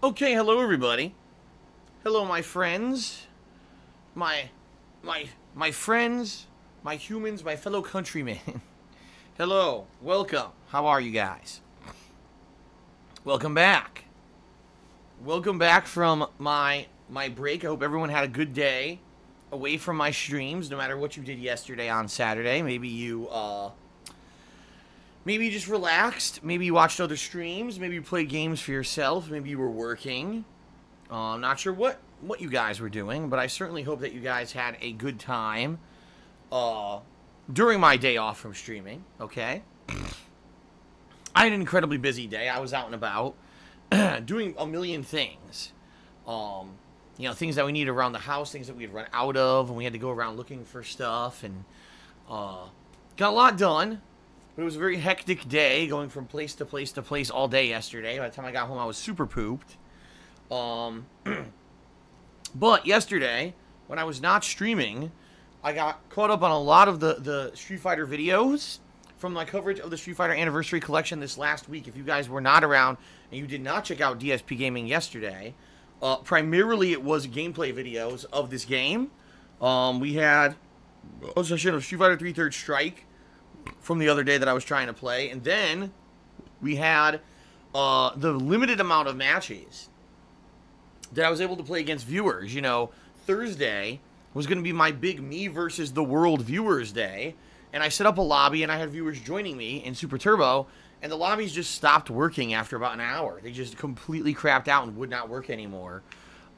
Okay, hello everybody. Hello my friends. My friends, my humans, my fellow countrymen. Hello, welcome. How are you guys? Welcome back. Welcome back from my break. I hope everyone had a good day away from my streams, no matter what you did yesterday on Saturday. Maybe you just relaxed. Maybe you watched other streams. Maybe you played games for yourself. Maybe you were working. I'm not sure what you guys were doing, but I certainly hope that you guys had a good time during my day off from streaming, okay? I had an incredibly busy day. I was out and about doing a million things. You know, things that we need around the house, things that we had run out of, and we had to go around looking for stuff, and got a lot done. But it was a very hectic day, going from place to place to place all day yesterday. By the time I got home, I was super pooped. But yesterday, when I was not streaming, I got caught up on a lot of the Street Fighter videos from my coverage of the Street Fighter Anniversary Collection this last week. If you guys were not around and you did not check out DSPGaming yesterday, primarily it was gameplay videos of this game. We had a session of Street Fighter 3 Third Strike from the other day that I was trying to play, and then we had the limited amount of matches that I was able to play against viewers. You know, Thursday was going to be my big me versus the world viewers day, and I set up a lobby and I had viewers joining me in Super Turbo, and the lobbies just stopped working after about an hour. They just completely crapped out and would not work anymore.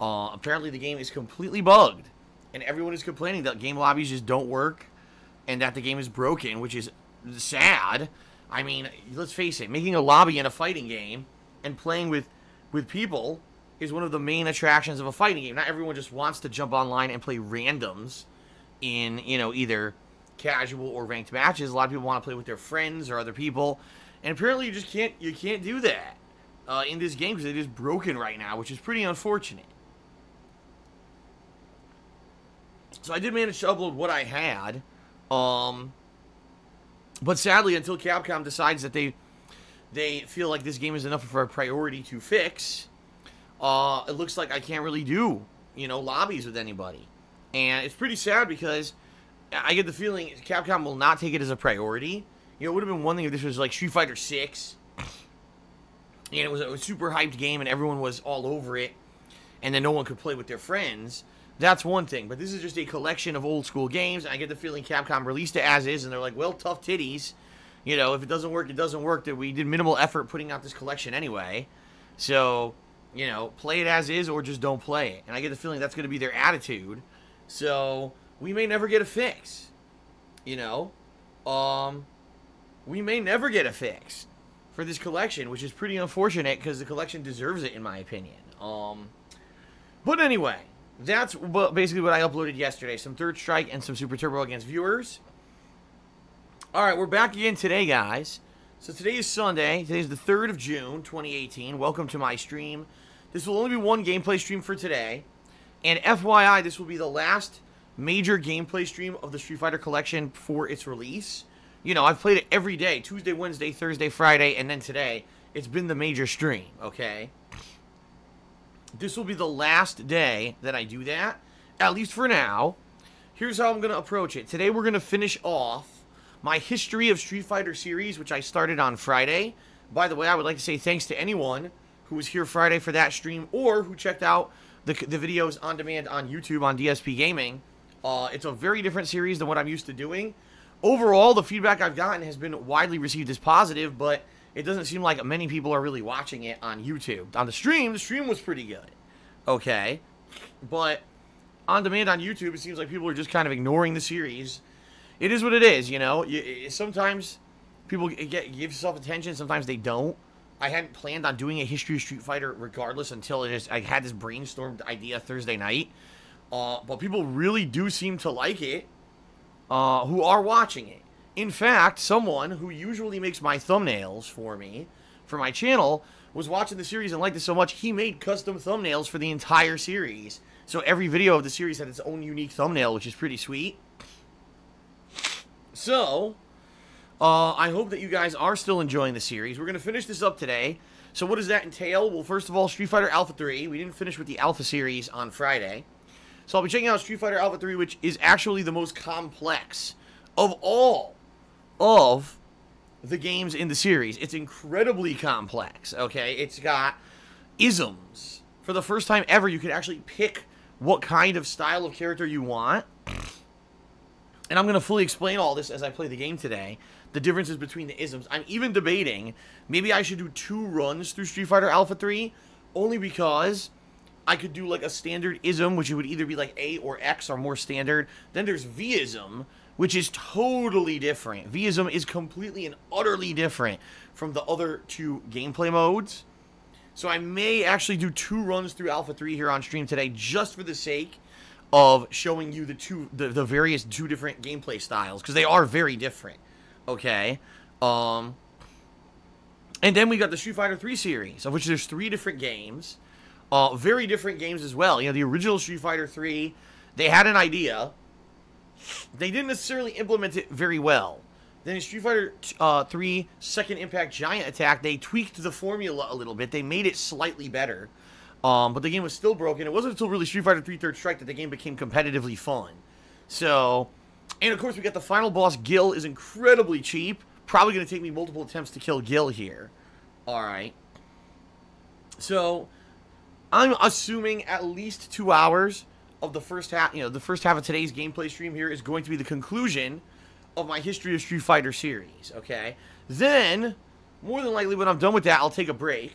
Apparently the game is completely bugged, and everyone is complaining that game lobbies just don't work and that the game is broken, which is sad. I mean, let's face it, making a lobby in a fighting game and playing with people is one of the main attractions of a fighting game. Not everyone just wants to jump online and play randoms in, you know, either casual or ranked matches. A lot of people want to play with their friends or other people, and apparently you can't do that in this game because it is broken right now, which is pretty unfortunate. So I did manage to upload what I had. But sadly, until Capcom decides that they feel like this game is enough of a priority to fix, it looks like I can't really do, you know, lobbies with anybody. And it's pretty sad because I get the feeling Capcom will not take it as a priority. You know, it would have been one thing if this was like Street Fighter 6, and it was a super hyped game and everyone was all over it, and then no one could play with their friends. That's one thing, but this is just a collection of old school games, and I get the feeling Capcom released it as is, and they're like, well, tough titties. You know, if it doesn't work, it doesn't work. That we did minimal effort putting out this collection anyway. So, you know, play it as is or just don't play it. And I get the feeling that's going to be their attitude. So, we may never get a fix. You know? We may never get a fix for this collection, which is pretty unfortunate because the collection deserves it, in my opinion. But anyway, that's basically what I uploaded yesterday. Some Third Strike and some Super Turbo against viewers. Alright, we're back again today, guys. So today is Sunday. Today is the 3rd of June, 2018. Welcome to my stream. This will only be one gameplay stream for today. And FYI, this will be the last major gameplay stream of the Street Fighter collection for its release. You know, I've played it every day. Tuesday, Wednesday, Thursday, Friday, and then today. It's been the major stream, okay? This will be the last day that I do that, at least for now. Here's how I'm going to approach it. Today we're going to finish off my History of Street Fighter series, which I started on Friday. By the way, I would like to say thanks to anyone who was here Friday for that stream or who checked out the videos on demand on YouTube on DSPGaming. It's a very different series than what I'm used to doing. Overall, the feedback I've gotten has been widely received as positive, but it doesn't seem like many people are really watching it on YouTube. On the stream was pretty good. Okay. But on demand on YouTube, it seems like people are just kind of ignoring the series. It is what it is, you know. Sometimes people give yourself attention, sometimes they don't. I hadn't planned on doing a History of Street Fighter regardless until I had this brainstormed idea Thursday night. But people really do seem to like it, who are watching it. In fact, someone who usually makes my thumbnails for me, for my channel, was watching the series and liked it so much, he made custom thumbnails for the entire series. So every video of the series had its own unique thumbnail, which is pretty sweet. So, I hope that you guys are still enjoying the series. We're going to finish this up today. So what does that entail? Well, first of all, Street Fighter Alpha 3. We didn't finish with the Alpha series on Friday. So I'll be checking out Street Fighter Alpha 3, which is actually the most complex of all of the games in the series. It's incredibly complex, okay? It's got isms. For the first time ever, you can actually pick what kind of style of character you want. And I'm going to fully explain all this as I play the game today. The differences between the isms. I'm even debating, maybe I should do 2 runs through Street Fighter Alpha 3, only because I could do like a standard ism, which would either be like A or X or more standard. Then there's V-ism, which is totally different. V-ism is completely and utterly different from the other 2 gameplay modes. So I may actually do 2 runs through Alpha 3 here on stream today, just for the sake of showing you the various 2 different gameplay styles, because they are very different. Okay, and then we got the Street Fighter 3 series, of which there's 3 different games, very different games as well. You know, the original Street Fighter 3, they had an idea, they didn't necessarily implement it very well. Then in Street Fighter 3 Second Impact Giant Attack, they tweaked the formula a little bit, they made it slightly better, but the game was still broken. It wasn't until really Street Fighter 3 Third Strike that the game became competitively fun. So, and of course we got the final boss. Gil is incredibly cheap. Probably going to take me multiple attempts to kill Gil here. Alright. So, I'm assuming at least 2 hours of the first half, you know, the first half of today's gameplay stream here is going to be the conclusion of my History of Street Fighter series, okay? Then, more than likely when I'm done with that, I'll take a break.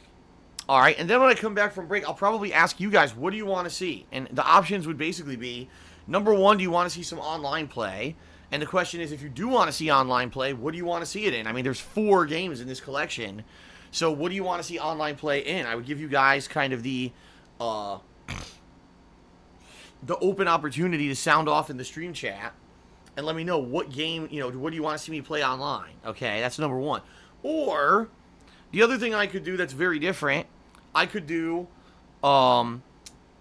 Alright, and then when I come back from break, I'll probably ask you guys, what do you want to see? And the options would basically be, number 1, do you want to see some online play? And the question is, if you do want to see online play, what do you want to see it in? I mean, there's 4 games in this collection. So what do you want to see online play in? I would give you guys kind of the open opportunity to sound off in the stream chat and let me know what game, you know, what do you want to see me play online? Okay, that's number 1. Or the other thing I could do that's very different, I could do kind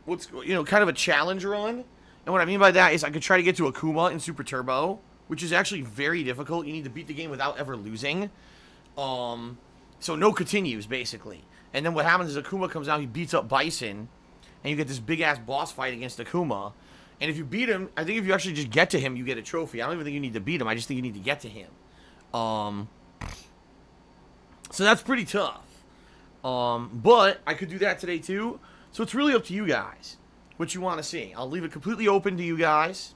of a challenge run. And what I mean by that is I could try to get to Akuma in Super Turbo, which is actually very difficult. You need to beat the game without ever losing. So no continues, basically. And then what happens is Akuma comes out, he beats up Bison, and you get this big-ass boss fight against Akuma. And if you beat him, I think if you actually just get to him, you get a trophy. I don't even think you need to beat him. I just think you need to get to him. So that's pretty tough. But I could do that today, too. So it's really up to you guys what you want to see. I'll leave it completely open to you guys.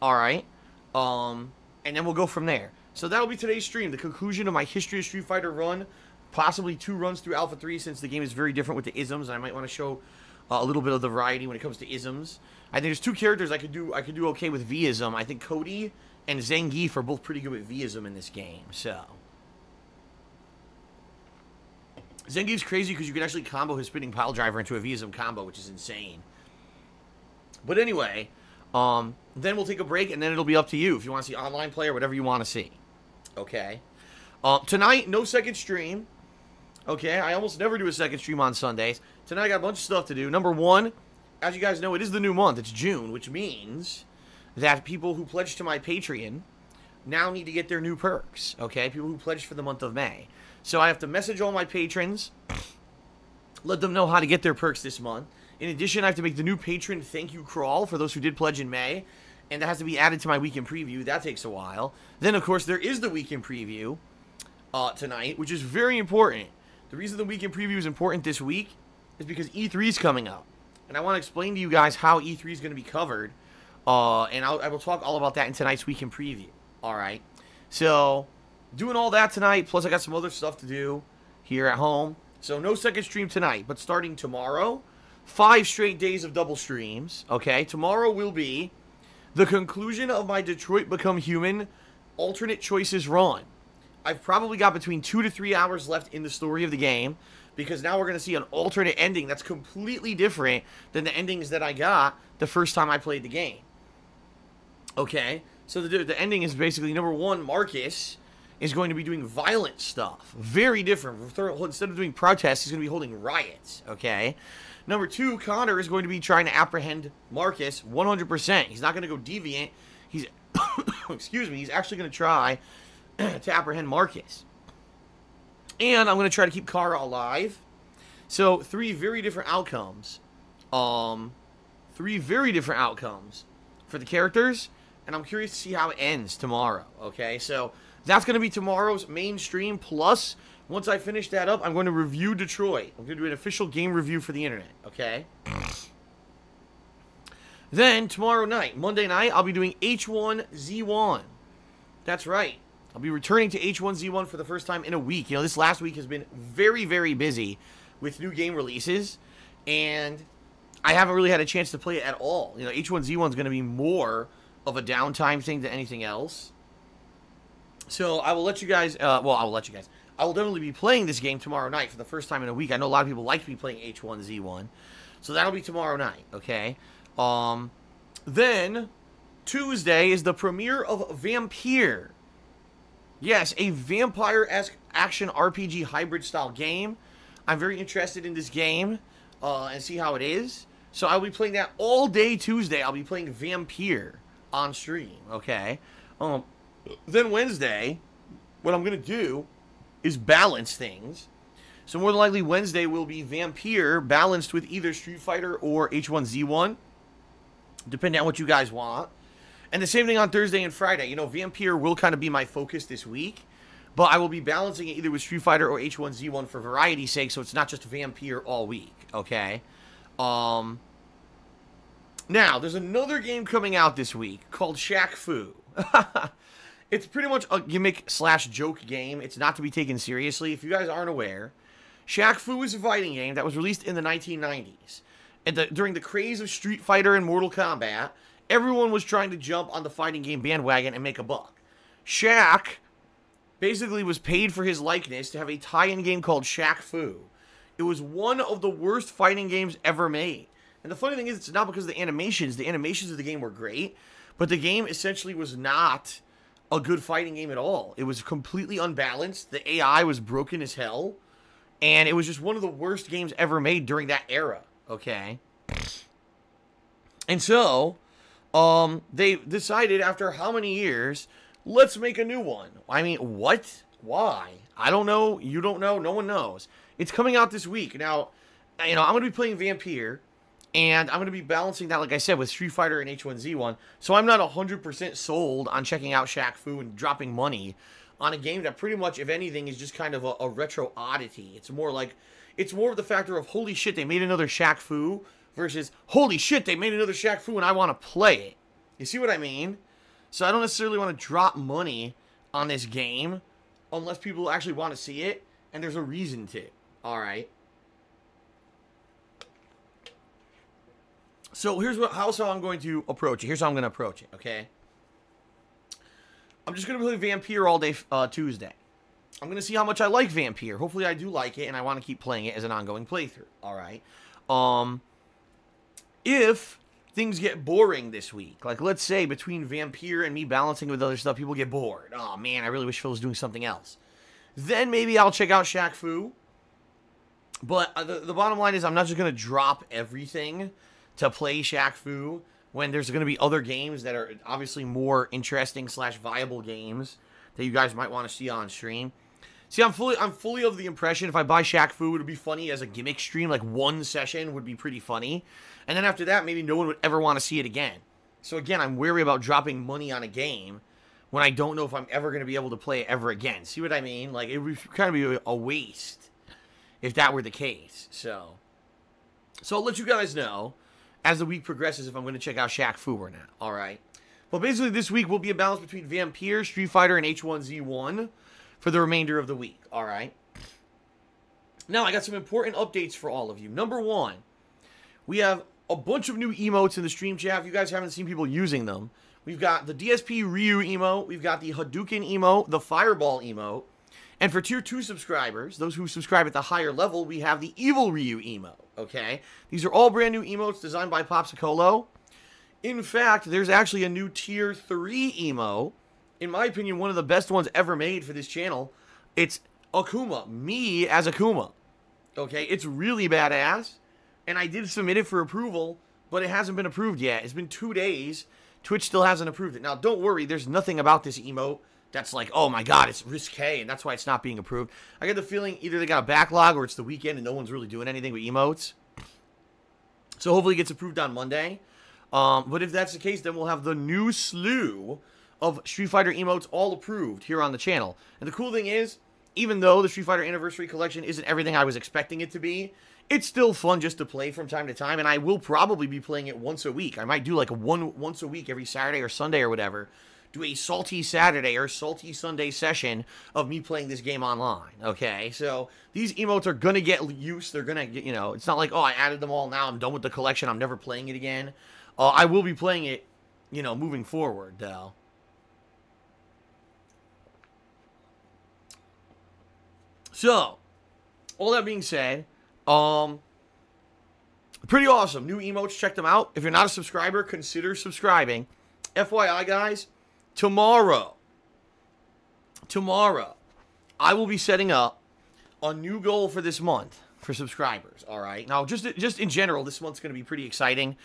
Alright. And then we'll go from there. So that'll be today's stream. The conclusion of my History of Street Fighter run. Possibly 2 runs through Alpha 3, since the game is very different with the isms. And I might want to show a little bit of the variety when it comes to isms. I think there's 2 characters I could do okay with V-ism. I think Cody and Zangief are both pretty good with V-ism in this game. So Zangief's crazy because you can actually combo his spinning pile driver into a V-ism combo, which is insane. But anyway, then we'll take a break, and then it'll be up to you if you want to see online play or whatever you want to see. Okay. Tonight, no second stream. Okay, I almost never do a second stream on Sundays. Tonight I got a bunch of stuff to do. Number 1, as you guys know, it is the new month. It's June, which means that people who pledge to my Patreon now need to get their new perks. Okay, people who pledged for the month of May. So I have to message all my patrons, let them know how to get their perks this month. In addition, I have to make the new patron thank you crawl for those who did pledge in May. And that has to be added to my weekend preview. That takes a while. Then, of course, there is the weekend preview tonight, which is very important. The reason the weekend preview is important this week is because E3 is coming up. And I want to explain to you guys how E3 is going to be covered. And I will talk all about that in tonight's weekend preview. Alright. So, doing all that tonight, plus I got some other stuff to do here at home. So, no second stream tonight. But starting tomorrow, 5 straight days of double streams. Okay, tomorrow will be the conclusion of my Detroit Become Human alternate choices run. I've probably got between 2 to 3 hours left in the story of the game, because now we're going to see an alternate ending that's completely different than the endings that I got the first time I played the game. Okay, so the ending is basically, number 1, Marcus is going to be doing violent stuff. Very different. Instead of doing protests, he's going to be holding riots. Okay. Number 2, Connor is going to be trying to apprehend Marcus 100%. He's not going to go deviant. He's, excuse me, he's actually going to try to apprehend Marcus. And I'm going to try to keep Kara alive. So, 3 very different outcomes. 3 very different outcomes for the characters. And I'm curious to see how it ends tomorrow, okay? So, that's going to be tomorrow's main stream. Plus, once I finish that up, I'm going to review Detroit. I'm going to do an official game review for the internet, okay? Then, tomorrow night, Monday night, I'll be doing H1Z1. That's right. I'll be returning to H1Z1 for the first time in a week. You know, this last week has been very, very busy with new game releases. And I haven't really had a chance to play it at all. You know, H1Z1 is going to be more of a downtime thing than anything else. So, I will let you guys, I will definitely be playing this game tomorrow night for the first time in a week. I know a lot of people like to be playing H1Z1. So, that'll be tomorrow night, okay? Then, Tuesday is the premiere of Vampire. Yes, a vampire-esque action RPG hybrid-style game. I'm very interested in this game and see how it is. So I'll be playing that all day Tuesday. I'll be playing Vampire on stream, okay? Then Wednesday, what I'm going to do is balance things. So more than likely Wednesday will be Vampire balanced with either Street Fighter or H1Z1, depending on what you guys want. And the same thing on Thursday and Friday. You know, Vampire will kind of be my focus this week. But I will be balancing it either with Street Fighter or H1Z1 for variety's sake. So it's not just Vampire all week. Okay? Now, there's another game coming out this week called Shaq Fu. It's pretty much a gimmick/joke game. It's not to be taken seriously. If you guys aren't aware, Shaq Fu is a fighting game that was released in the 1990s. And during the craze of Street Fighter and Mortal Kombat, everyone was trying to jump on the fighting game bandwagon and make a buck. Shaq basically was paid for his likeness to have a tie-in game called Shaq Fu. It was one of the worst fighting games ever made. And the funny thing is, it's not because of the animations. The animations of the game were great, but the game essentially was not a good fighting game at all. It was completely unbalanced. The AI was broken as hell. And it was just one of the worst games ever made during that era. Okay? And so, they decided after how many years, let's make a new one. I mean, what? Why? I don't know. You don't know. No one knows. It's coming out this week. Now, you know, I'm going to be playing Vampire, and I'm going to be balancing that, like I said, with Street Fighter and H1Z1. So I'm not 100% sold on checking out Shaq Fu and dropping money on a game that pretty much, if anything, is just kind of a retro oddity. It's more of the factor of, holy shit, they made another Shaq Fu, versus, holy shit, they made another Shaq Fu and I want to play it. You see what I mean? So I don't necessarily want to drop money on this game unless people actually want to see it, and there's a reason to. Alright? So here's how I'm going to approach it. Here's how I'm going to approach it, okay? I'm just going to play Vampire all day Tuesday. I'm going to see how much I like Vampire. Hopefully I do like it, and I want to keep playing it as an ongoing playthrough. Alright? If things get boring this week, like let's say between Vampire and me balancing with other stuff, people get bored. Oh man, I really wish Phil was doing something else. Then maybe I'll check out Shaq Fu. But the bottom line is I'm not just going to drop everything to play Shaq Fu when there's going to be other games that are obviously more interesting / viable games that you guys might want to see on stream. See, I'm fully of the impression if I buy Shaq Fu, it would be funny as a gimmick stream. Like one session would be pretty funny. And then after that, maybe no one would ever want to see it again. So again, I'm wary about dropping money on a game when I don't know if I'm ever going to be able to play it ever again. See what I mean? Like, it would kind of be a waste if that were the case. So I'll let you guys know as the week progresses if I'm going to check out Shaq Fu or not. Alright? But basically this week will be a balance between Vampire, Street Fighter, and H1Z1 for the remainder of the week. Alright? Now, I got some important updates for all of you. Number one, we have a bunch of new emotes in the stream chat. If you guys haven't seen people using them, we've got the DSP Ryu emote, we've got the Hadouken emote, the Fireball emote, and for Tier 2 subscribers, those who subscribe at the higher level, we have the Evil Ryu emote, okay? These are all brand new emotes designed by Popsicolo. In fact, there's actually a new Tier 3 emote, in my opinion, one of the best ones ever made for this channel. It's Akuma, me as Akuma, okay? It's really badass. And I did submit it for approval, but it hasn't been approved yet. It's been 2 days. Twitch still hasn't approved it. Now, don't worry. There's nothing about this emote that's like, oh my god, it's risque, and that's why it's not being approved. I get the feeling either they got a backlog or it's the weekend and no one's really doing anything with emotes. So hopefully it gets approved on Monday. But if that's the case, then we'll have the new slew of Street Fighter emotes all approved here on the channel. And the cool thing is, even though the Street Fighter Anniversary Collection isn't everything I was expecting it to be, it's still fun just to play from time to time, and I will probably be playing it once a week. I might do like once a week, every Saturday or Sunday or whatever, do a salty Saturday or salty Sunday session of me playing this game online, okay? So these emotes are going to get use. They're going to get, you know, it's not like, oh, I added them all, now I'm done with the collection, I'm never playing it again. I will be playing it, you know, moving forward, though. So, all that being said, pretty awesome. New emotes, check them out. If you're not a subscriber, consider subscribing. FYI, guys, tomorrow, I will be setting up a new goal for this month for subscribers, all right? Now, just in general, this month's going to be pretty exciting.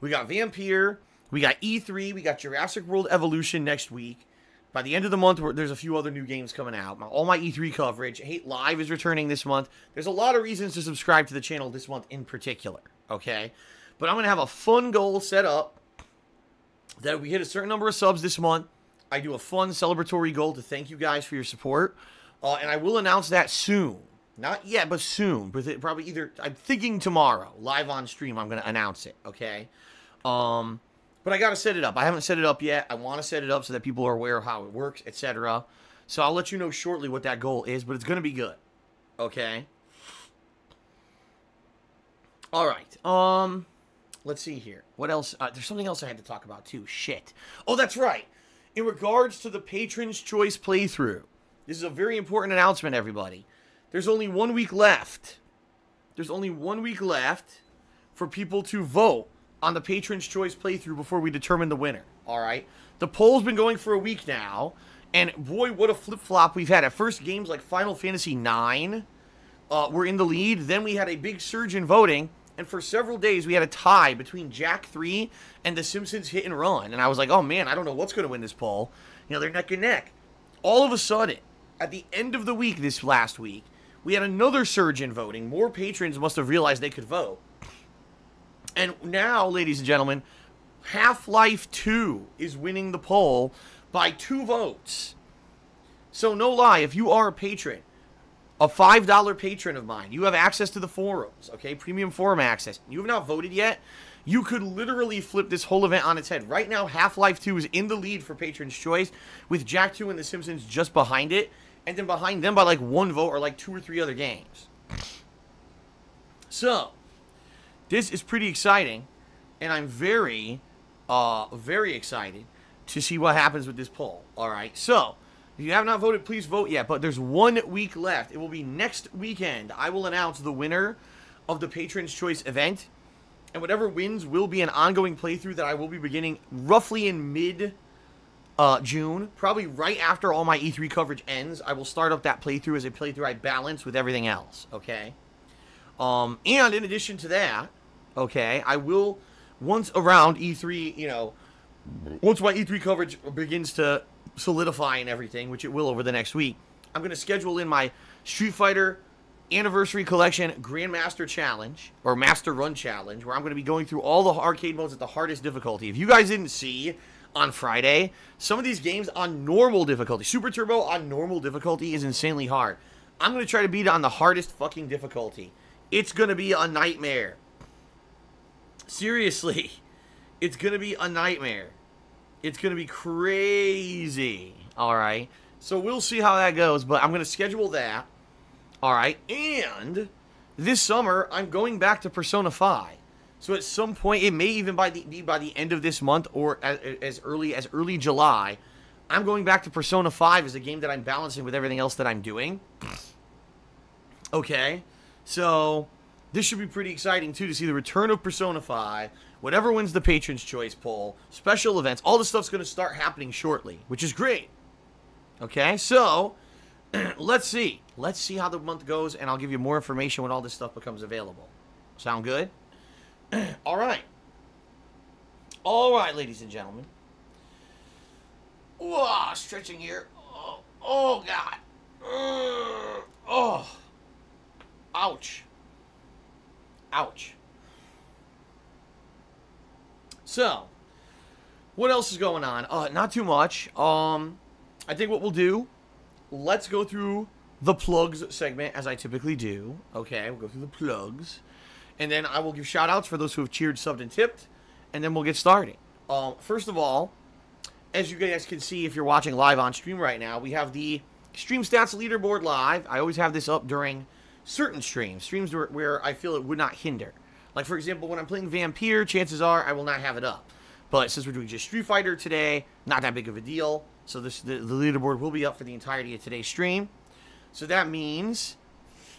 We got Vampire, we got E3, we got Jurassic World Evolution next week. By the end of the month, there's a few other new games coming out. All my E3 coverage. Hate Live is returning this month. There's a lot of reasons to subscribe to the channel this month in particular, okay? But I'm going to have a fun goal set up that we hit a certain number of subs this month. I do a fun celebratory goal to thank you guys for your support. And I will announce that soon. Not yet, but soon. Probably either, I'm thinking tomorrow, live on stream, I'm going to announce it, okay? But I got to set it up. I haven't set it up yet. I want to set it up so that people are aware of how it works, etc. So I'll let you know shortly what that goal is, but it's going to be good. Okay? All right. Let's see here. What else? There's something else I had to talk about, too. Shit. Oh, that's right. In regards to the Patron's Choice playthrough, this is a very important announcement, everybody. There's only 1 week left. There's only 1 week left for people to vote on the Patron's Choice playthrough before we determine the winner, all right? The poll's been going for a week now, and boy, what a flip-flop we've had. At first, games like Final Fantasy IX were in the lead. Then we had a big surge in voting, and for several days, we had a tie between Jak 3 and The Simpsons Hit and Run. And I was like, oh, man, I don't know what's going to win this poll. You know, they're neck and neck. All of a sudden, at the end of the week this last week, we had another surge in voting. More patrons must have realized they could vote. And now, ladies and gentlemen, Half-Life 2 is winning the poll by 2 votes. So, no lie, if you are a patron, a $5 patron of mine, you have access to the forums, okay? Premium forum access. You have not voted yet. You could literally flip this whole event on its head. Right now, Half-Life 2 is in the lead for Patron's Choice, with Jak 2 and The Simpsons just behind it, and then behind them by like 1 vote or like 2 or 3 other games. So, this is pretty exciting, and I'm very excited to see what happens with this poll. All right, so if you have not voted, please vote yet. But there's 1 week left. It will be next weekend. I will announce the winner of the Patron's Choice event, and whatever wins will be an ongoing playthrough that I will be beginning roughly in mid-June, probably right after all my E3 coverage ends. I will start up that playthrough as a playthrough I balance with everything else. Okay. And in addition to that, okay, I will, once around E3, you know, once my E3 coverage begins to solidify and everything, which it will over the next week, I'm going to schedule in my Street Fighter Anniversary Collection Grandmaster Challenge, or Master Run Challenge, where I'm going to be going through all the arcade modes at the hardest difficulty. If you guys didn't see on Friday, some of these games on normal difficulty, Super Turbo on normal difficulty is insanely hard. I'm going to try to beat it on the hardest fucking difficulty. It's going to be a nightmare. Seriously. It's going to be a nightmare. It's going to be crazy. Alright. So we'll see how that goes. But I'm going to schedule that. Alright. And this summer, I'm going back to Persona 5. So at some point, it may even be by the end of this month or as early July, I'm going back to Persona 5 as a game that I'm balancing with everything else that I'm doing. Okay. So, this should be pretty exciting, too, to see the return of Persona 5, whatever wins the Patron's Choice poll, special events, all this stuff's going to start happening shortly, which is great. Okay, so, let's see. Let's see how the month goes, and I'll give you more information when all this stuff becomes available. Sound good? All right. All right, ladies and gentlemen. Whoa, stretching here. Oh, God. Oh. Ouch. Ouch. So, what else is going on? Not too much. I think what we'll do, let's go through the plugs segment as I typically do. Okay, we'll go through the plugs. And then I will give shout-outs for those who have cheered, subbed, and tipped. And then we'll get started. First of all, as you guys can see if you're watching live on stream right now, we have the Stream Stats Leaderboard live. I always have this up during certain streams where I feel it would not hinder. Like, for example, when I'm playing Vampire, chances are I will not have it up. But since we're doing just Street Fighter today, not that big of a deal. So the leaderboard will be up for the entirety of today's stream. So that means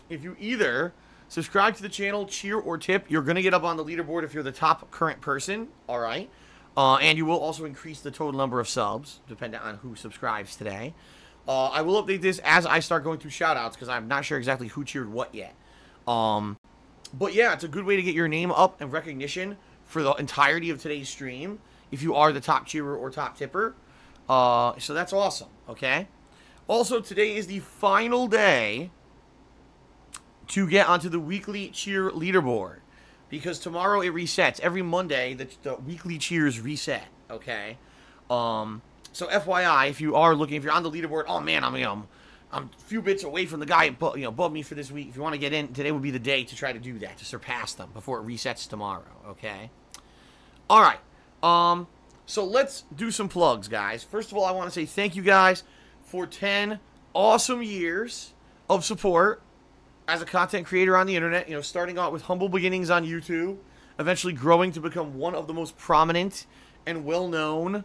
if you either subscribe to the channel, cheer, or tip, you're going to get up on the leaderboard if you're the top current person. All right. And you will also increase the total number of subs, depending on who subscribes today. I will update this as I start going through shoutouts, because I'm not sure exactly who cheered what yet. But yeah, it's a good way to get your name up and recognition for the entirety of today's stream, if you are the top cheerer or top tipper. So that's awesome, okay? Also, today is the final day to get onto the weekly cheer leaderboard, because tomorrow it resets. Every Monday, the weekly cheers reset, okay? So FYI, if you're on the leaderboard, oh man, I'm a few bits away from the guy above me for this week. If you want to get in, today would be the day to try to do that, to surpass them before it resets tomorrow, okay? All right. So let's do some plugs, guys. First of all, I want to say thank you guys for 10 awesome years of support as a content creator on the internet. You know, starting out with humble beginnings on YouTube, eventually growing to become one of the most prominent and well-known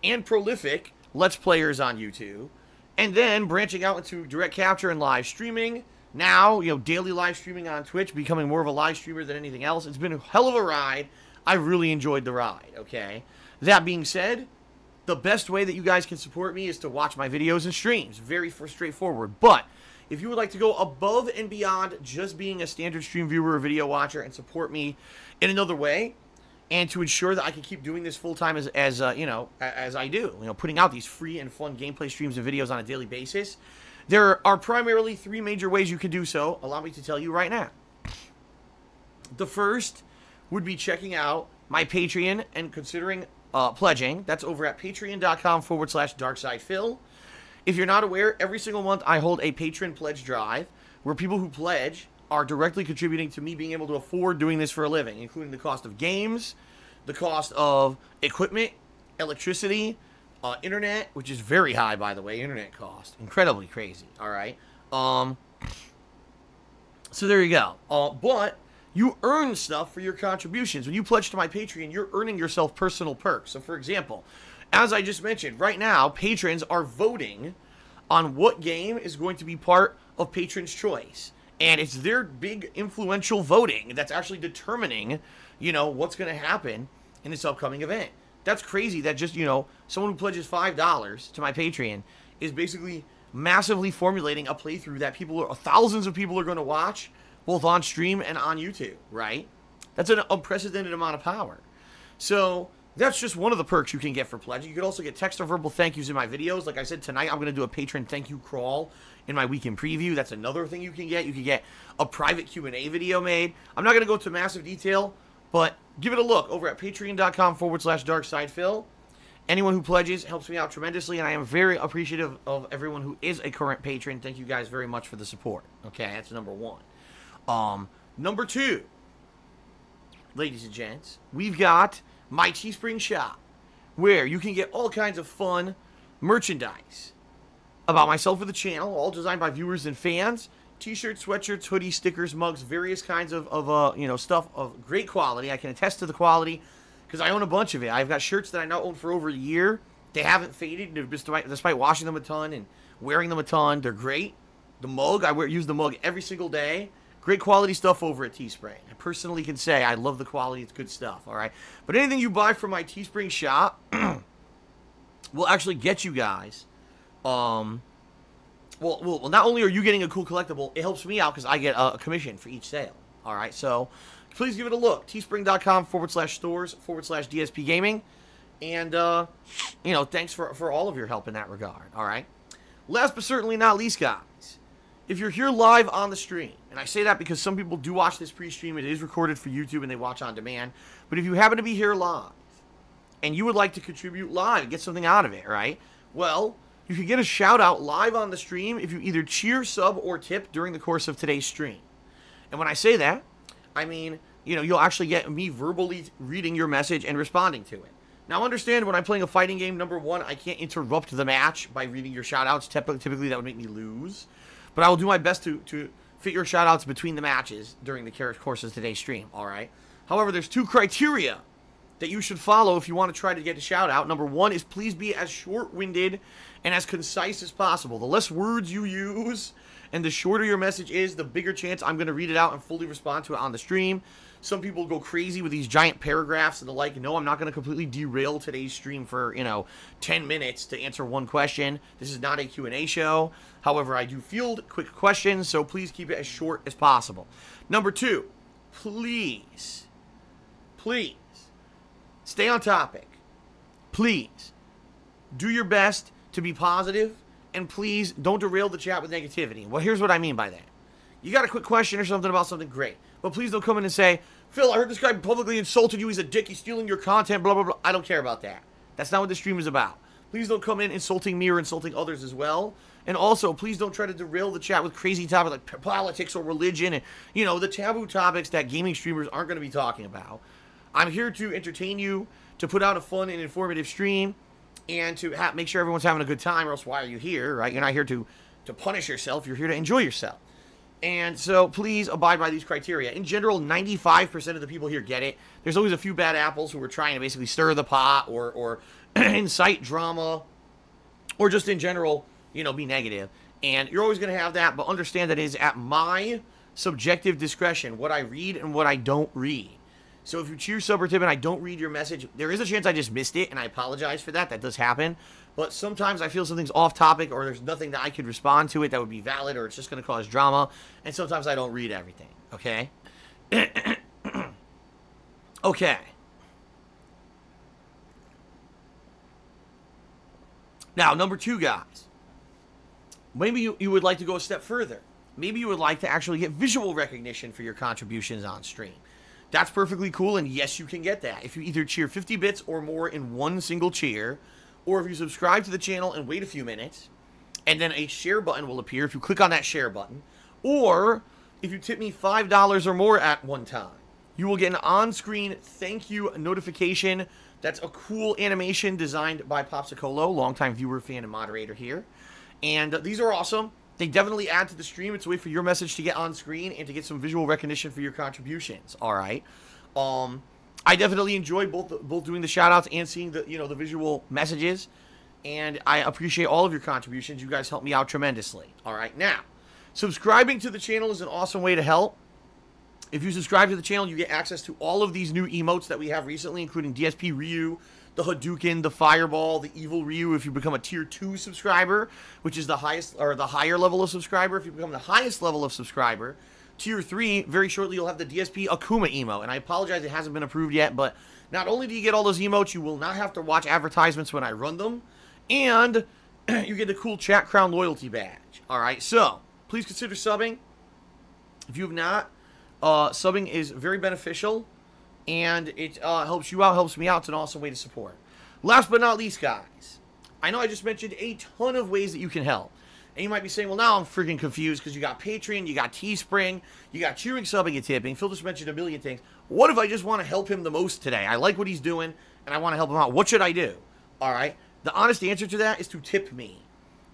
and prolific Let's Players on YouTube. And then branching out into direct capture and live streaming. Now, daily live streaming on Twitch, becoming more of a live streamer than anything else. It's been a hell of a ride. I really enjoyed the ride, okay? That being said, the best way that you guys can support me is to watch my videos and streams. Very straightforward. But if you would like to go above and beyond just being a standard stream viewer or video watcher and support me in another way, and to ensure that I can keep doing this full-time as I do, putting out these free and fun gameplay streams and videos on a daily basis, there are primarily 3 major ways you can do so. Allow me to tell you right now. The first would be checking out my Patreon and considering pledging. That's over at patreon.com/darksidephil. If you're not aware, every single month I hold a patron pledge drive where people who pledge are directly contributing to me being able to afford doing this for a living, including the cost of games, the cost of equipment, electricity, internet, which is very high, by the way, internet cost. Incredibly crazy, all right? So there you go. But you earn stuff for your contributions. When you pledge to my Patreon, you're earning yourself personal perks. So, for example, as I just mentioned, right now, patrons are voting on what game is going to be part of Patron's Choice. And it's their big influential voting that's actually determining, what's going to happen in this upcoming event. That's crazy that just, someone who pledges $5 to my Patreon is basically massively formulating a playthrough that thousands of people are going to watch, both on stream and on YouTube, right? That's an unprecedented amount of power. So that's just one of the perks you can get for pledging. You could also get text or verbal thank yous in my videos. Like I said, tonight I'm going to do a patron thank you crawl in my weekend preview. That's another thing you can get. You can get a private Q&A video made. I'm not going to go into massive detail, but give it a look over at patreon.com/darksidephil. Anyone who pledges helps me out tremendously, and I am very appreciative of everyone who is a current patron. Thank you guys very much for the support. Okay, that's number 1. Number 2, ladies and gents, we've got my Teespring shop, where you can get all kinds of fun merchandise about myself or the channel, all designed by viewers and fans. T-shirts, sweatshirts, hoodies, stickers, mugs, various kinds of stuff of great quality. I can attest to the quality because I own a bunch of it. I've got shirts that I now own for over a year. They haven't faded despite washing them a ton and wearing them a ton. They're great. The mug, use the mug every single day. Great quality stuff over at Teespring. I personally can say I love the quality. It's good stuff, all right? But anything you buy from my Teespring shop will actually get you guys. Well, not only are you getting a cool collectible, it helps me out because I get a commission for each sale, all right? So please give it a look. Teespring.com/stores/DSPGaming. And, thanks for all of your help in that regard, all right? Last but certainly not least, guys, if you're here live on the stream, and I say that because some people do watch this pre-stream, it is recorded for YouTube and they watch on demand, but if you happen to be here live, and you would like to contribute live, get something out of it, right? Well, you can get a shout out live on the stream if you either cheer, sub, or tip during the course of today's stream. And when I say that, I mean, you know, you'll actually get me verbally reading your message and responding to it. Now, understand, when I'm playing a fighting game, number one, I can't interrupt the match by reading your shout outs. Typically, that would make me lose. But I will do my best to fit your shout outs between the matches during the course of today's stream, all right? However, there's two criteria that you should follow if you want to try to get a shout out. Number one is please be as short-winded and as concise as possible. The less words you use and the shorter your message is, the bigger chance I'm going to read it out and fully respond to it on the stream. Some people go crazy with these giant paragraphs and the like. No, I'm not going to completely derail today's stream for, 10 minutes to answer one question. This is not a Q&A show. However, I do field quick questions, so please keep it as short as possible. Number two, please, stay on topic. Please, do your best to be positive, and please don't derail the chat with negativity. Well, here's what I mean by that. You got a quick question or something about something, great. But please don't come in and say, Phil, I heard this guy publicly insulted you. He's a dick. He's stealing your content, blah, blah, blah. I don't care about that. That's not what the stream is about. Please don't come in insulting me or insulting others as well. And also, please don't try to derail the chat with crazy topics like politics or religion and, the taboo topics that gaming streamers aren't going to be talking about. I'm here to entertain you, to put out a fun and informative stream, and to make sure everyone's having a good time, or else why are you here, right? You're not here to punish yourself. You're here to enjoy yourself. And so please abide by these criteria. In general, 95% of the people here get it. There's always a few bad apples who are trying to basically stir the pot or incite drama or just in general, be negative. And you're always going to have that, but understand that it is at my subjective discretion what I read and what I don't read. So if you cheer, sub, or tip and I don't read your message, there is a chance I just missed it, and I apologize for that. That does happen. But sometimes I feel something's off topic, or there's nothing that I could respond to it that would be valid, or it's just going to cause drama. And sometimes I don't read everything, okay? Okay. Now, number two, guys. Maybe you would like to go a step further. Maybe you would like to actually get visual recognition for your contributions on stream. That's perfectly cool, and yes, you can get that. If you either cheer 50 bits or more in one single cheer, or if you subscribe to the channel and wait a few minutes, and then a share button will appear if you click on that share button, or if you tip me $5 or more at one time, you will get an on-screen thank you notification. That's a cool animation designed by Popsicolo, longtime viewer, fan, and moderator here. And these are awesome. They definitely add to the stream. It's a way for your message to get on screen and to get some visual recognition for your contributions. All right. I definitely enjoy both doing the shout-outs and seeing the the visual messages. And I appreciate all of your contributions. You guys help me out tremendously. All right. Now, subscribing to the channel is an awesome way to help. If you subscribe to the channel, you get access to all of these new emotes that we have recently, including DSP Ryu, the Hadouken, the Fireball, the Evil Ryu if you become a Tier 2 subscriber, which is the highest, or the higher level of subscriber. If you become the highest level of subscriber, Tier 3, very shortly you'll have the DSP Akuma emote. And I apologize, it hasn't been approved yet, but not only do you get all those emotes, you will not have to watch advertisements when I run them, and you get the cool Chat Crown loyalty badge. Alright, so, please consider subbing. If you have not, subbing is very beneficial. And it helps you out, helps me out. It's an awesome way to support. Last but not least, guys, I know I just mentioned a ton of ways that you can help. And you might be saying, well, now I'm freaking confused because you got Patreon, you got Teespring, you got cheering, subbing, and tipping. Phil just mentioned a million things. What if I just want to help him the most today? I like what he's doing, and I want to help him out. What should I do? All right. The honest answer to that is to tip me.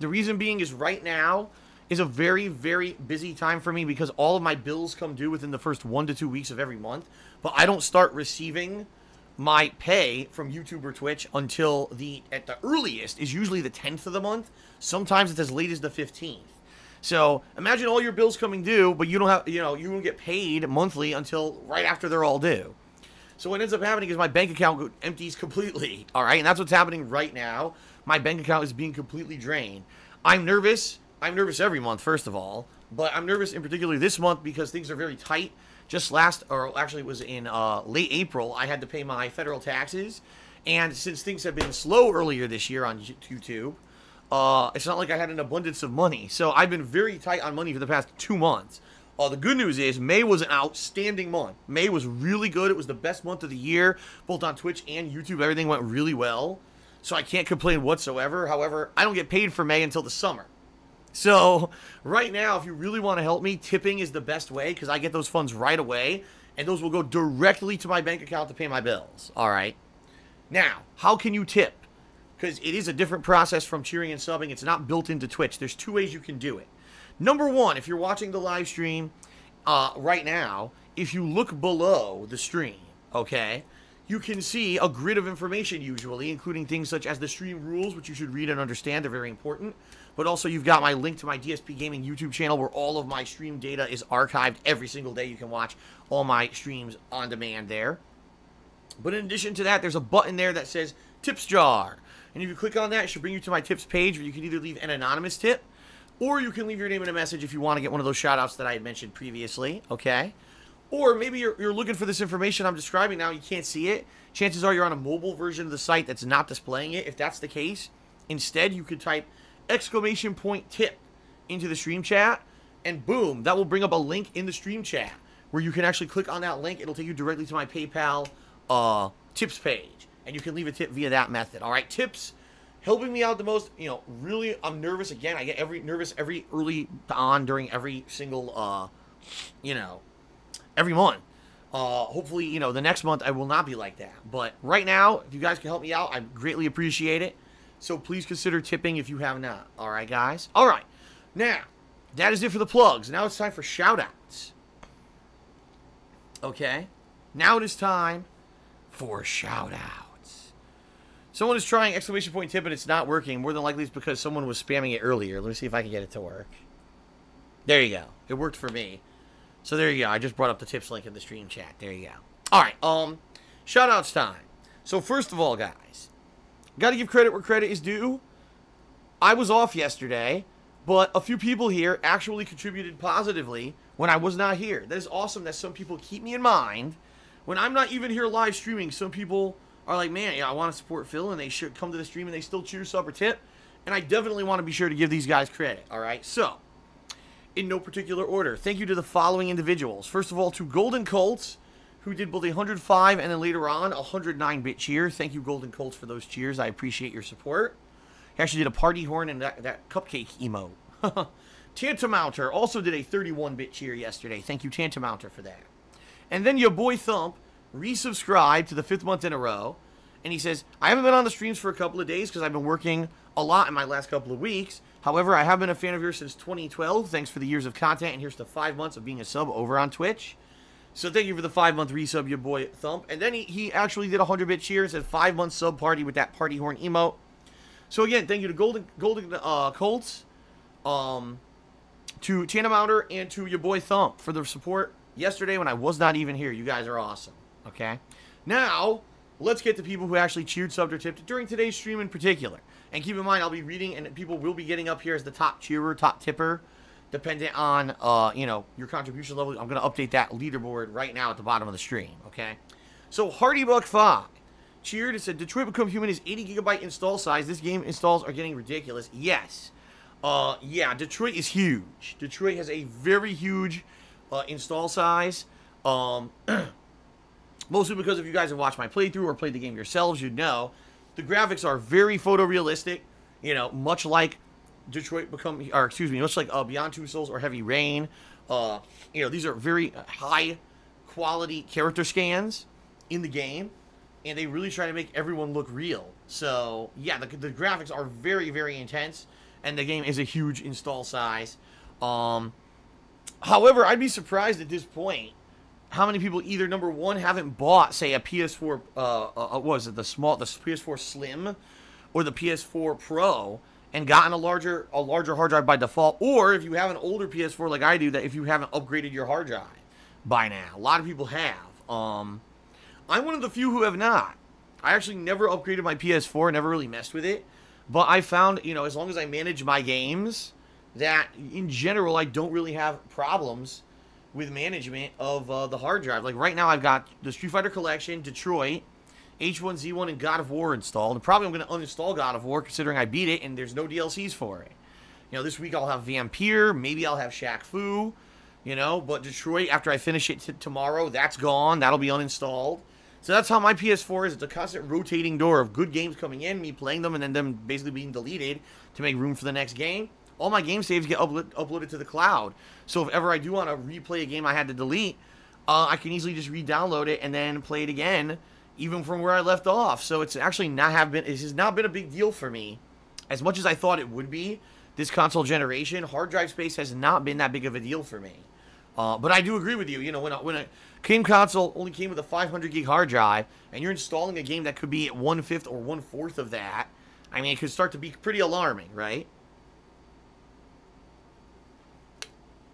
The reason being is right now is a very, very busy time for me because all of my bills come due within the first 1 to 2 weeks of every month. But I don't start receiving my pay from YouTube or Twitch until at the earliest is usually the 10th of the month. Sometimes it's as late as the 15th. So imagine all your bills coming due, but you don't have, you won't get paid monthly until right after they're all due. So what ends up happening is my bank account empties completely. All right. And that's what's happening right now. My bank account is being completely drained. I'm nervous. I'm nervous every month, first of all, but I'm nervous in particular this month because things are very tight. Just it was in late April, I had to pay my federal taxes, and since things have been slow earlier this year on YouTube, It's not like I had an abundance of money. So I've been very tight on money for the past 2 months. The good news is May was an outstanding month. May was really good. It was the best month of the year, both on Twitch and YouTube. Everything went really well. So I can't complain whatsoever. However, I don't get paid for May until the summer. So right now, if you really want to help me, tipping is the best way because I get those funds right away. And those will go directly to my bank account to pay my bills. All right. Now, how can you tip? Because it is a different process from cheering and subbing. It's not built into Twitch. There's 2 ways you can do it. Number one, if you're watching the live stream right now, if you look below the stream, okay, you can see a grid of information usually, including things such as the stream rules, which you should read and understand. They're very important. But also you've got my link to my DSPGaming YouTube channel where all of my stream data is archived every single day. You can watch all my streams on demand there. But in addition to that, there's a button there that says Tips Jar. And if you click on that, it should bring you to my tips page where you can either leave an anonymous tip or you can leave your name in a message if you want to get one of those shoutouts that I had mentioned previously, okay? Or maybe you're looking for this information I'm describing now, you can't see it. Chances are you're on a mobile version of the site that's not displaying it. If that's the case, instead you could type !tip into the stream chat, and boom, that will bring up a link in the stream chat where you can actually click on that link. It'll take you directly to my PayPal tips page, and you can leave a tip via that method. All right, tips helping me out the most. You know, really, I'm nervous again. I get nervous every early on during every single, you know, every month. Hopefully, you know, the next month I will not be like that. But right now, if you guys can help me out, I greatly appreciate it. So please consider tipping if you have not. All right, guys. All right. Now, that is it for the plugs. Now it's time for shoutouts. Okay. Now it is time for shoutouts. Someone is trying ! Tip and it's not working. More than likely it's because someone was spamming it earlier. Let me see if I can get it to work. There you go. It worked for me. So there you go. I just brought up the tips link in the stream chat. There you go. All right. Shoutouts time. So first of all, guys, got to give credit where credit is due. I was off yesterday, but a few people here actually contributed positively when I was not here. That is awesome that some people keep me in mind. When I'm not even here live streaming, some people are like, man, yeah, I want to support Phil, and they should come to the stream, and they still cheer, sub, or tip. And I definitely want to be sure to give these guys credit, all right? So, in no particular order, thank you to the following individuals. First of all, to Golden Colts, who did both 105 and then later on 109-bit cheer. Thank you, Golden Colts, for those cheers. I appreciate your support. He actually did a party horn and that cupcake emote. Tantamounter also did a 31-bit cheer yesterday. Thank you, Tantamounter, for that. And then your boy Thump resubscribed to the 5th month in a row. And he says, I haven't been on the streams for a couple of days because I've been working a lot in my last couple of weeks. However, I have been a fan of yours since 2012. Thanks for the years of content. And here's to 5 months of being a sub over on Twitch. So thank you for the 5-month resub, your boy Thump. And then he actually did a 100-bit cheer and said 5-month sub party with that party horn emote. So again, thank you to Golden Colts, to Tanamounder, and to your boy Thump for the support yesterday when I was not even here. You guys are awesome. Okay? Now, let's get to people who actually cheered, subbed, or tipped during today's stream in particular. And keep in mind, I'll be reading, and people will be getting up here as the top cheerer, top tipper, dependent on, you know, your contribution level. I'm going to update that leaderboard right now at the bottom of the stream, okay? So, HardyBuck5 cheered and said, Detroit Become Human is 80 gigabyte install size. This game installs are getting ridiculous. Yes. Yeah, Detroit is huge. Detroit has a very huge install size. Mostly because if you guys have watched my playthrough or played the game yourselves, you'd know the graphics are very photorealistic. You know, much like much like Beyond Two Souls or Heavy Rain. You know, these are very high quality character scans in the game, and they really try to make everyone look real. So yeah, the graphics are very, very intense, and the game is a huge install size. However, I'd be surprised at this point how many people either, number one, haven't bought, say, a PS4, what was it, the PS4 Slim or the PS4 Pro and gotten a larger hard drive by default, or if you have an older PS4 like I do, that if you haven't upgraded your hard drive by now. A lot of people have. I'm one of the few who have not. I actually never upgraded my PS4, never really messed with it, but I found, you know, as long as I manage my games, that in general I don't really have problems with management of the hard drive. Like right now I've got the Street Fighter Collection, Detroit, H1Z1 and God of War installed. And probably I'm going to uninstall God of War considering I beat it and there's no DLCs for it. You know, this week I'll have Vampire. Maybe I'll have Shaq Fu. You know, but Detroit, after I finish it tomorrow, that's gone. That'll be uninstalled. So that's how my PS4 is. It's a constant rotating door of good games coming in, me playing them, and then them basically being deleted to make room for the next game. All my game saves get uploaded to the cloud. So if ever I do want to replay a game I had to delete, I can easily just re-download it and then play it again, even from where I left off. So it's actually it has not been a big deal for me, as much as I thought it would be. This console generation, hard drive space has not been that big of a deal for me. But I do agree with you. You know, when a game console only came with a 500 gig hard drive, and you're installing a game that could be at 1/5 or 1/4 of that, I mean, it could start to be pretty alarming, right?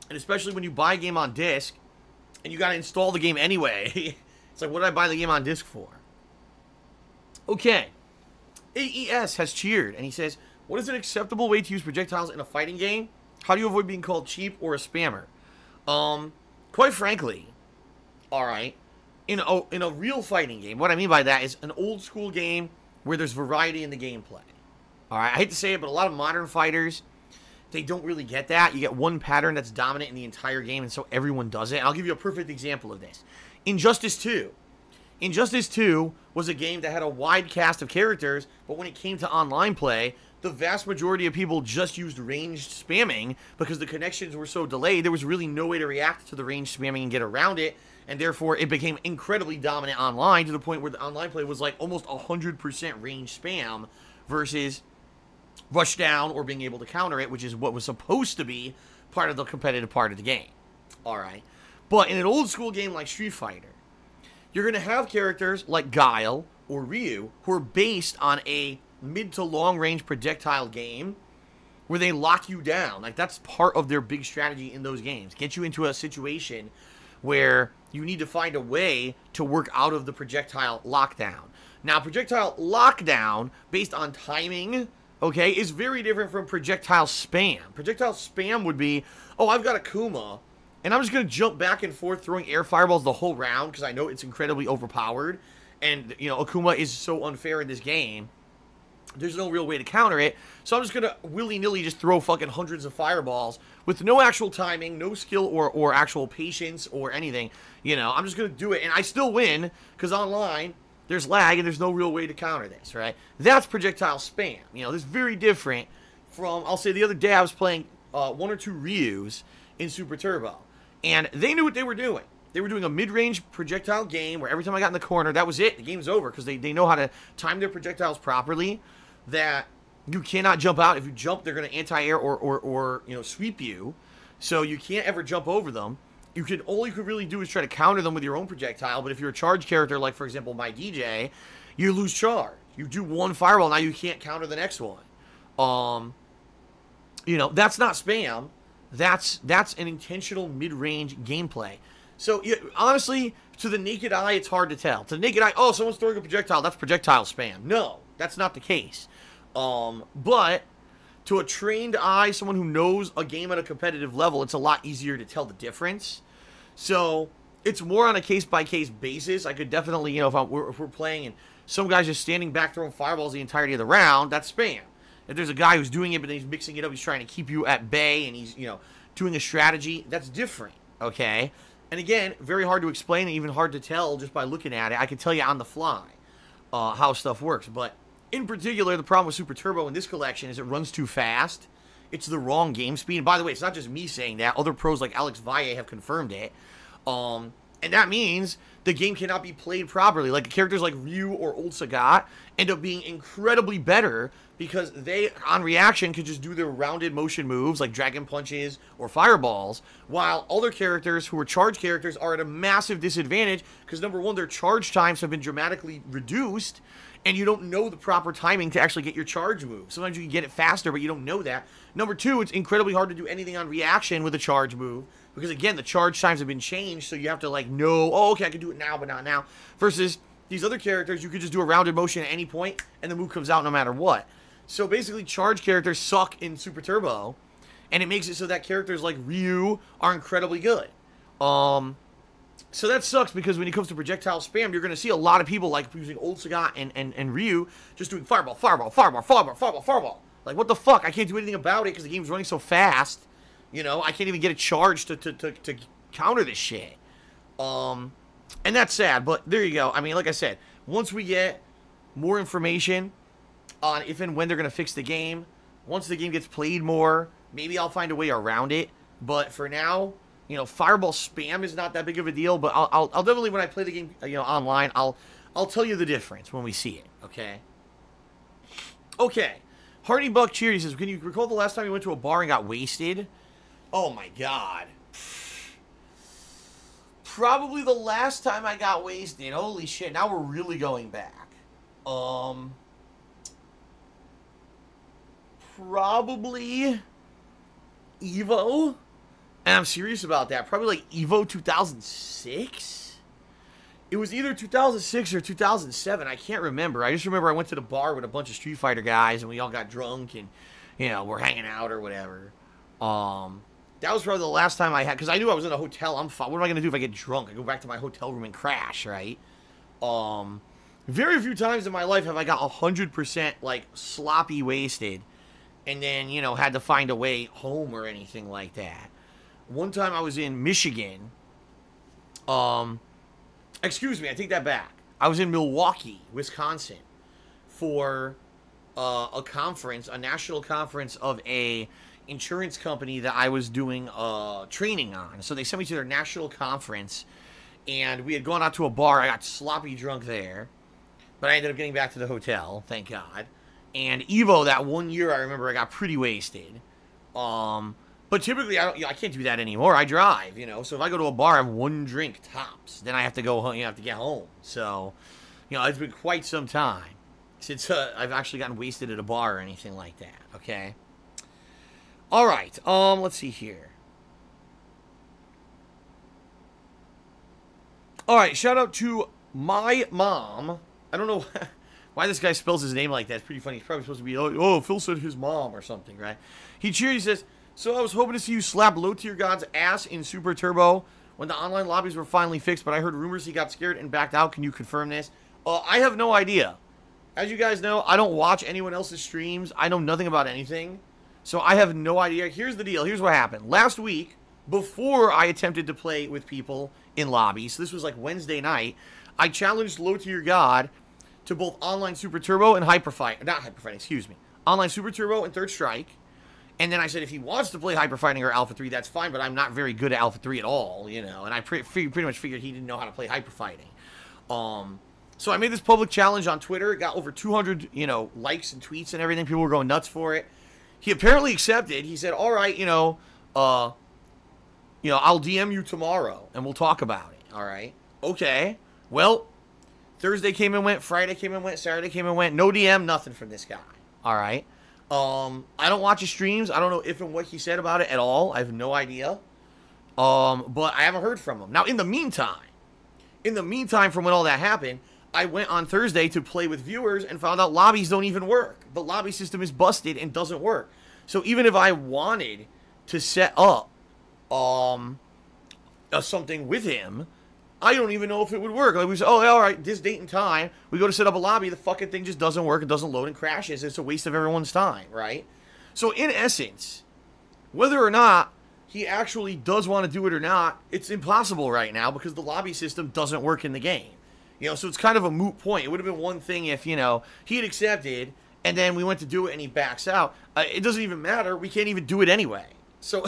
And especially when you buy a game on disc, and you got to install the game anyway. It's like, what did I buy the game on disc for? Okay. AES has cheered, and he says, what is an acceptable way to use projectiles in a fighting game? How do you avoid being called cheap or a spammer? Quite frankly, alright, in a real fighting game, what I mean by that is an old school game where there's variety in the gameplay. Alright, I hate to say it, but a lot of modern fighters, they don't really get that. You get one pattern that's dominant in the entire game, and so everyone does it. And I'll give you a perfect example of this. Injustice 2. Injustice 2 was a game that had a wide cast of characters, but when it came to online play, the vast majority of people just used ranged spamming because the connections were so delayed. There was really no way to react to the ranged spamming and get around it, and therefore it became incredibly dominant online to the point where the online play was like almost 100% ranged spam versus rush down or being able to counter it, which is what was supposed to be part of the competitive part of the game. Alright. But in an old school game like Street Fighter, you're going to have characters like Guile or Ryu who are based on a mid to long range projectile game where they lock you down. Like, that's part of their big strategy in those games. Get you into a situation where you need to find a way to work out of the projectile lockdown. Now, projectile lockdown, based on timing, okay, is very different from projectile spam. Projectile spam would be, oh, I've got a Kuma, and I'm just going to jump back and forth throwing air fireballs the whole round because I know it's incredibly overpowered. And, you know, Akuma is so unfair in this game. There's no real way to counter it. So I'm just going to willy-nilly just throw fucking hundreds of fireballs with no actual timing, no skill or actual patience or anything. You know, I'm just going to do it. And I still win because online there's lag and there's no real way to counter this, right? That's projectile spam. You know, this is very different from, I'll say the other day I was playing one or two Ryus in Super Turbo. And they knew what they were doing. They were doing a mid-range projectile game where every time I got in the corner, that was it. The game's over because they know how to time their projectiles properly, that you cannot jump out. If you jump, they're going to anti-air or you know, sweep you. So you can't ever jump over them. All you could really do is try to counter them with your own projectile. But if you're a charge character, like, for example, my DJ, you lose charge. You do one fireball, now you can't counter the next one. You know, that's not spam. That's an intentional mid-range gameplay. So, honestly, to the naked eye, it's hard to tell. To the naked eye, oh, someone's throwing a projectile, that's projectile spam. No, that's not the case. But to a trained eye, someone who knows a game at a competitive level, it's a lot easier to tell the difference. So, it's more on a case-by-case basis. I could definitely, you know, if we're playing and some guy's just standing back throwing fireballs the entirety of the round, that's spam. If there's a guy who's doing it, but then he's mixing it up, he's trying to keep you at bay, and he's, you know, doing a strategy, that's different, okay? And again, very hard to explain and even hard to tell just by looking at it. I can tell you on the fly how stuff works. But in particular, the problem with Super Turbo in this collection is it runs too fast. It's the wrong game speed. And by the way, it's not just me saying that. Other pros like Alex Valle have confirmed it. And that means the game cannot be played properly. Like, characters like Ryu or Old Sagat end up being incredibly better because they, on reaction, could just do their rounded motion moves like dragon punches or fireballs, while other characters who are charge characters are at a massive disadvantage because, number one, their charge times have been dramatically reduced, and you don't know the proper timing to actually get your charge move. Sometimes you can get it faster, but you don't know that. Number two, it's incredibly hard to do anything on reaction with a charge move because, again, the charge times have been changed, so you have to, like, know, oh, okay, I can do it now, but not now. Versus these other characters, you could just do a rounded motion at any point, and the move comes out no matter what. So basically, charge characters suck in Super Turbo, and it makes it so that characters like Ryu are incredibly good. So that sucks because when it comes to projectile spam, you're going to see a lot of people like using Old Sagat and Ryu just doing fireball, fireball, fireball, fireball, fireball, fireball. Like, what the fuck? I can't do anything about it because the game's running so fast. You know, I can't even get a charge to counter this shit. And that's sad, but there you go. I mean, like I said, once we get more information on if and when they're going to fix the game, once the game gets played more, maybe I'll find a way around it. But for now, you know, fireball spam is not that big of a deal, but I'll definitely, when I play the game, you know, online, I'll tell you the difference when we see it, okay? Okay. Hardy Buck Cheer, says, can you recall the last time you went to a bar and got wasted? Oh my god. Probably the last time I got wasted. Holy shit, now we're really going back. Probably Evo. And I'm serious about that. Probably like Evo 2006? It was either 2006 or 2007. I can't remember. I just remember I went to the bar with a bunch of Street Fighter guys and we all got drunk and, you know, we're hanging out or whatever. That was probably the last time I had, because I knew I was in a hotel. I'm fine. What am I going to do if I get drunk? I go back to my hotel room and crash, right? Very few times in my life have I got 100% like sloppy wasted and then, you know, had to find a way home or anything like that. One time I was in Michigan. Excuse me, I take that back. I was in Milwaukee, Wisconsin, for a conference, a national conference of a insurance company that I was doing training on. So they sent me to their national conference, and we had gone out to a bar. I got sloppy drunk there, but I ended up getting back to the hotel, thank God. And Evo, that one year, I remember I got pretty wasted. But typically, I can't do that anymore. I drive, you know. So if I go to a bar, I have one drink tops. Then I have to go home. You have to get home. So, you know, it's been quite some time since I've actually gotten wasted at a bar or anything like that. Okay. All right. Let's see here. All right. Shout out to my mom. I don't know why this guy spells his name like that. It's pretty funny. He's probably supposed to be, oh, Phil said his mom or something, right? He says, so I was hoping to see you slap Low Tier God's ass in Super Turbo when the online lobbies were finally fixed, but I heard rumors he got scared and backed out. Can you confirm this? I have no idea. As you guys know, I don't watch anyone else's streams. I know nothing about anything. So I have no idea. Here's the deal. Here's what happened. Last week, before I attempted to play with people in lobbies, so this was like Wednesday night, I challenged Low Tier God to both online Super Turbo and Hyper Fight. Not Hyper Fighting, excuse me. Online Super Turbo and Third Strike. And then I said if he wants to play Hyper Fighting or Alpha 3, that's fine, but I'm not very good at Alpha 3 at all, you know. And I pretty much figured he didn't know how to play Hyper Fighting. So I made this public challenge on Twitter. It got over 200, you know, likes and tweets and everything. People were going nuts for it. He apparently accepted. He said, all right, I'll DM you tomorrow, and we'll talk about it, all right? Okay. Well, Thursday came and went. Friday came and went. Saturday came and went. No DM, nothing from this guy, all right? I don't watch his streams. I don't know if and what he said about it at all. I have no idea. But I haven't heard from him. Now, in the meantime, from when all that happened, I went on Thursday to play with viewers and found out lobbies don't even work. The lobby system is busted and doesn't work. So even if I wanted to set up something with him, I don't even know if it would work. Like we say, oh, all right, this date and time, we go to set up a lobby, the fucking thing just doesn't work, it doesn't load and crashes. It's a waste of everyone's time, right? So in essence, whether or not he actually does want to do it or not, it's impossible right now because the lobby system doesn't work in the game. You know, so it's kind of a moot point. It would have been one thing if, you know, he had accepted and then we went to do it and he backs out. It doesn't even matter. We can't even do it anyway. So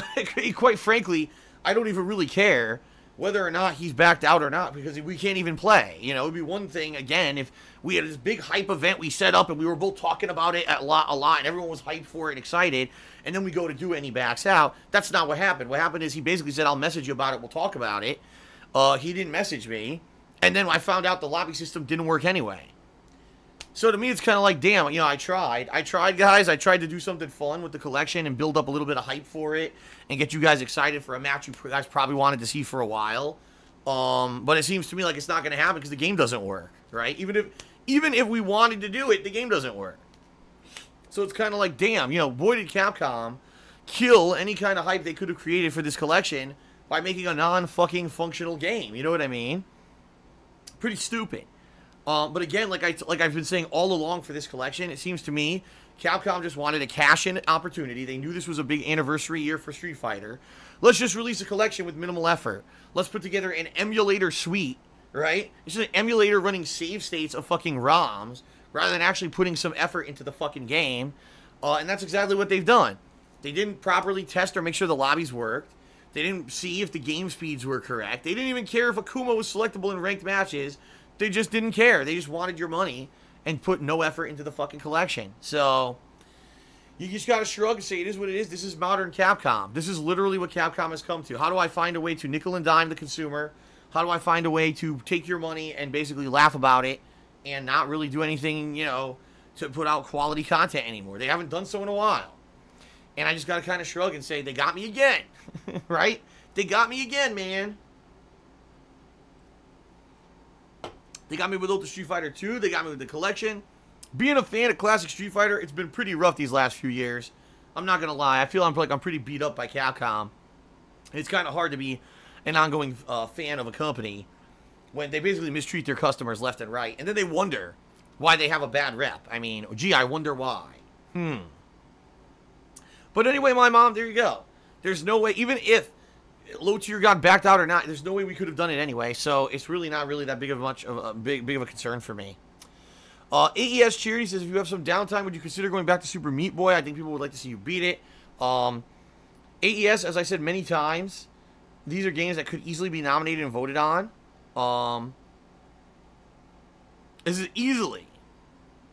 quite frankly, I don't even really care whether or not he's backed out or not, because we can't even play. You know, it would be one thing, again, if we had this big hype event we set up and we were both talking about it a lot, and everyone was hyped for it and excited, and then we go to do it and he backs out. That's not what happened. What happened is he basically said, I'll message you about it, we'll talk about it. He didn't message me, and then I found out the lobby system didn't work anyway. So to me, it's kind of like, damn, you know, I tried, guys. I tried to do something fun with the collection and build up a little bit of hype for it and get you guys excited for a match you guys probably wanted to see for a while. But it seems to me like it's not going to happen because the game doesn't work, right? Even if we wanted to do it, the game doesn't work. So it's kind of like, damn, you know, boy did Capcom kill any kind of hype they could have created for this collection by making a non-fucking functional game. You know what I mean? Pretty stupid. But again, like I've been saying all along for this collection, it seems to me Capcom just wanted a cash-in opportunity. They knew this was a big anniversary year for Street Fighter. Let's just release a collection with minimal effort. Let's put together an emulator suite, right? It's just an emulator running save states of fucking ROMs rather than actually putting some effort into the fucking game. And that's exactly what they've done. They didn't properly test or make sure the lobbies worked. They didn't see if the game speeds were correct. They didn't even care if Akuma was selectable in ranked matches. They just didn't care. They just wanted your money and put no effort into the fucking collection. So, you just gotta shrug and say, it is what it is. This is modern Capcom. This is literally what Capcom has come to. How do I find a way to nickel and dime the consumer? How do I find a way to take your money and basically laugh about it and not really do anything, you know, to put out quality content anymore? They haven't done so in a while. And I just gotta kind of shrug and say, they got me again. Right? They got me again, man. They got me with Ultra Street Fighter 2. They got me with the collection. Being a fan of classic Street Fighter, it's been pretty rough these last few years. I'm not going to lie. I feel I'm pretty beat up by Capcom. It's kind of hard to be an ongoing fan of a company when they basically mistreat their customers left and right. And then they wonder why they have a bad rep. I mean, gee, I wonder why. But anyway, my mom, there you go. There's no way, even if Low Tier got backed out or not, there's no way we could have done it anyway, so it's really not really that big of a big of a concern for me. AES Charity says, if you have some downtime, would you consider going back to Super Meat Boy? I think people would like to see you beat it. AES, as I said many times, these are games that could easily be nominated and voted on. This is easily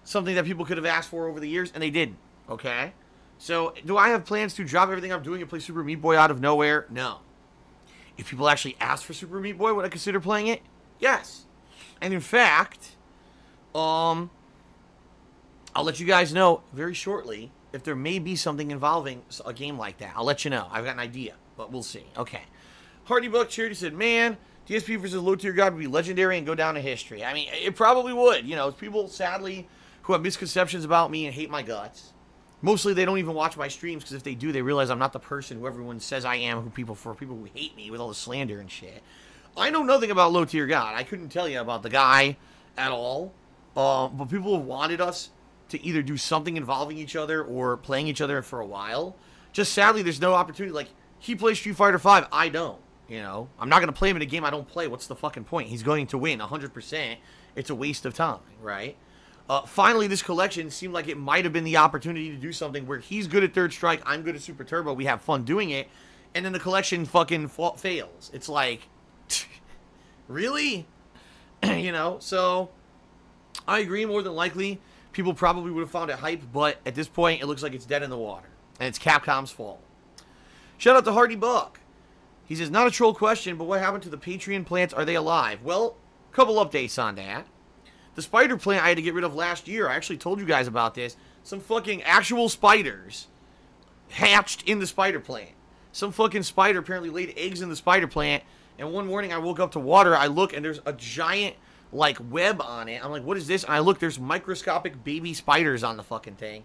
something that people could have asked for over the years, and they didn't, okay? So, do I have plans to drop everything I'm doing and play Super Meat Boy out of nowhere? No. If people actually asked for Super Meat Boy, would I consider playing it? Yes. And in fact, I'll let you guys know very shortly if there may be something involving a game like that. I'll let you know. I've got an idea, but we'll see. Okay. Hardy Buck Charity said, man, DSP versus Low Tier God would be legendary and go down in history. I mean, it probably would. You know, people, sadly, who have misconceptions about me and hate my guts. Mostly, they don't even watch my streams, because if they do, they realize I'm not the person who everyone says I am, people who hate me with all the slander and shit. I know nothing about Low Tier God. I couldn't tell you about the guy at all. But people have wanted us to either do something involving each other or playing each other for a while. Just sadly, there's no opportunity. Like, he plays Street Fighter 5, I don't. You know? I'm not going to play him in a game I don't play. What's the fucking point? He's going to win 100%. It's a waste of time, right? Finally, this collection seemed like it might have been the opportunity to do something where he's good at Third Strike, I'm good at Super Turbo, we have fun doing it, and then the collection fucking fails. It's like, really? You know, so I agree, more than likely, people probably would have found it hype, but at this point, it looks like it's dead in the water, and it's Capcom's fault. Shout out to Hardy Buck. He says, not a troll question, but what happened to the Patreon plants? Are they alive? Well, a couple updates on that. The spider plant I had to get rid of last year. I actually told you guys about this. Some fucking actual spiders hatched in the spider plant. Some fucking spider apparently laid eggs in the spider plant. And one morning I woke up to water. I look and there's a giant, like, web on it. I'm like, what is this? And I look, there's microscopic baby spiders on the fucking thing.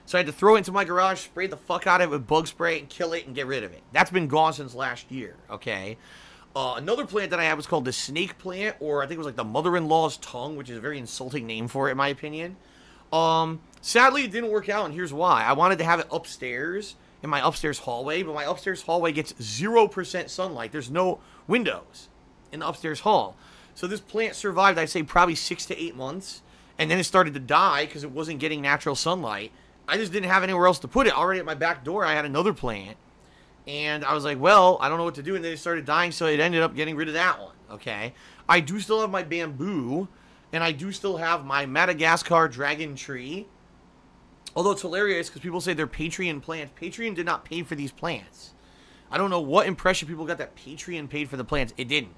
So I had to throw it into my garage, spray the fuck out of it with bug spray, and kill it and get rid of it. That's been gone since last year, okay? Another plant that I had was called the snake plant, or I think it was like the mother-in-law's tongue, which is a very insulting name for it, in my opinion. Sadly, it didn't work out, and here's why. I wanted to have it upstairs, in my upstairs hallway, but my upstairs hallway gets 0% sunlight. There's no windows in the upstairs hall. So this plant survived, I'd say, probably 6 to 8 months, and then it started to die because it wasn't getting natural sunlight. I just didn't have anywhere else to put it. Already at my back door, I had another plant. And I was like, well, I don't know what to do. And then it started dying, so it ended up getting rid of that one, okay? I do still have my bamboo, and I do still have my Madagascar dragon tree. Although it's hilarious, because people say they're Patreon plants. Patreon did not pay for these plants. I don't know what impression people got that Patreon paid for the plants. It didn't.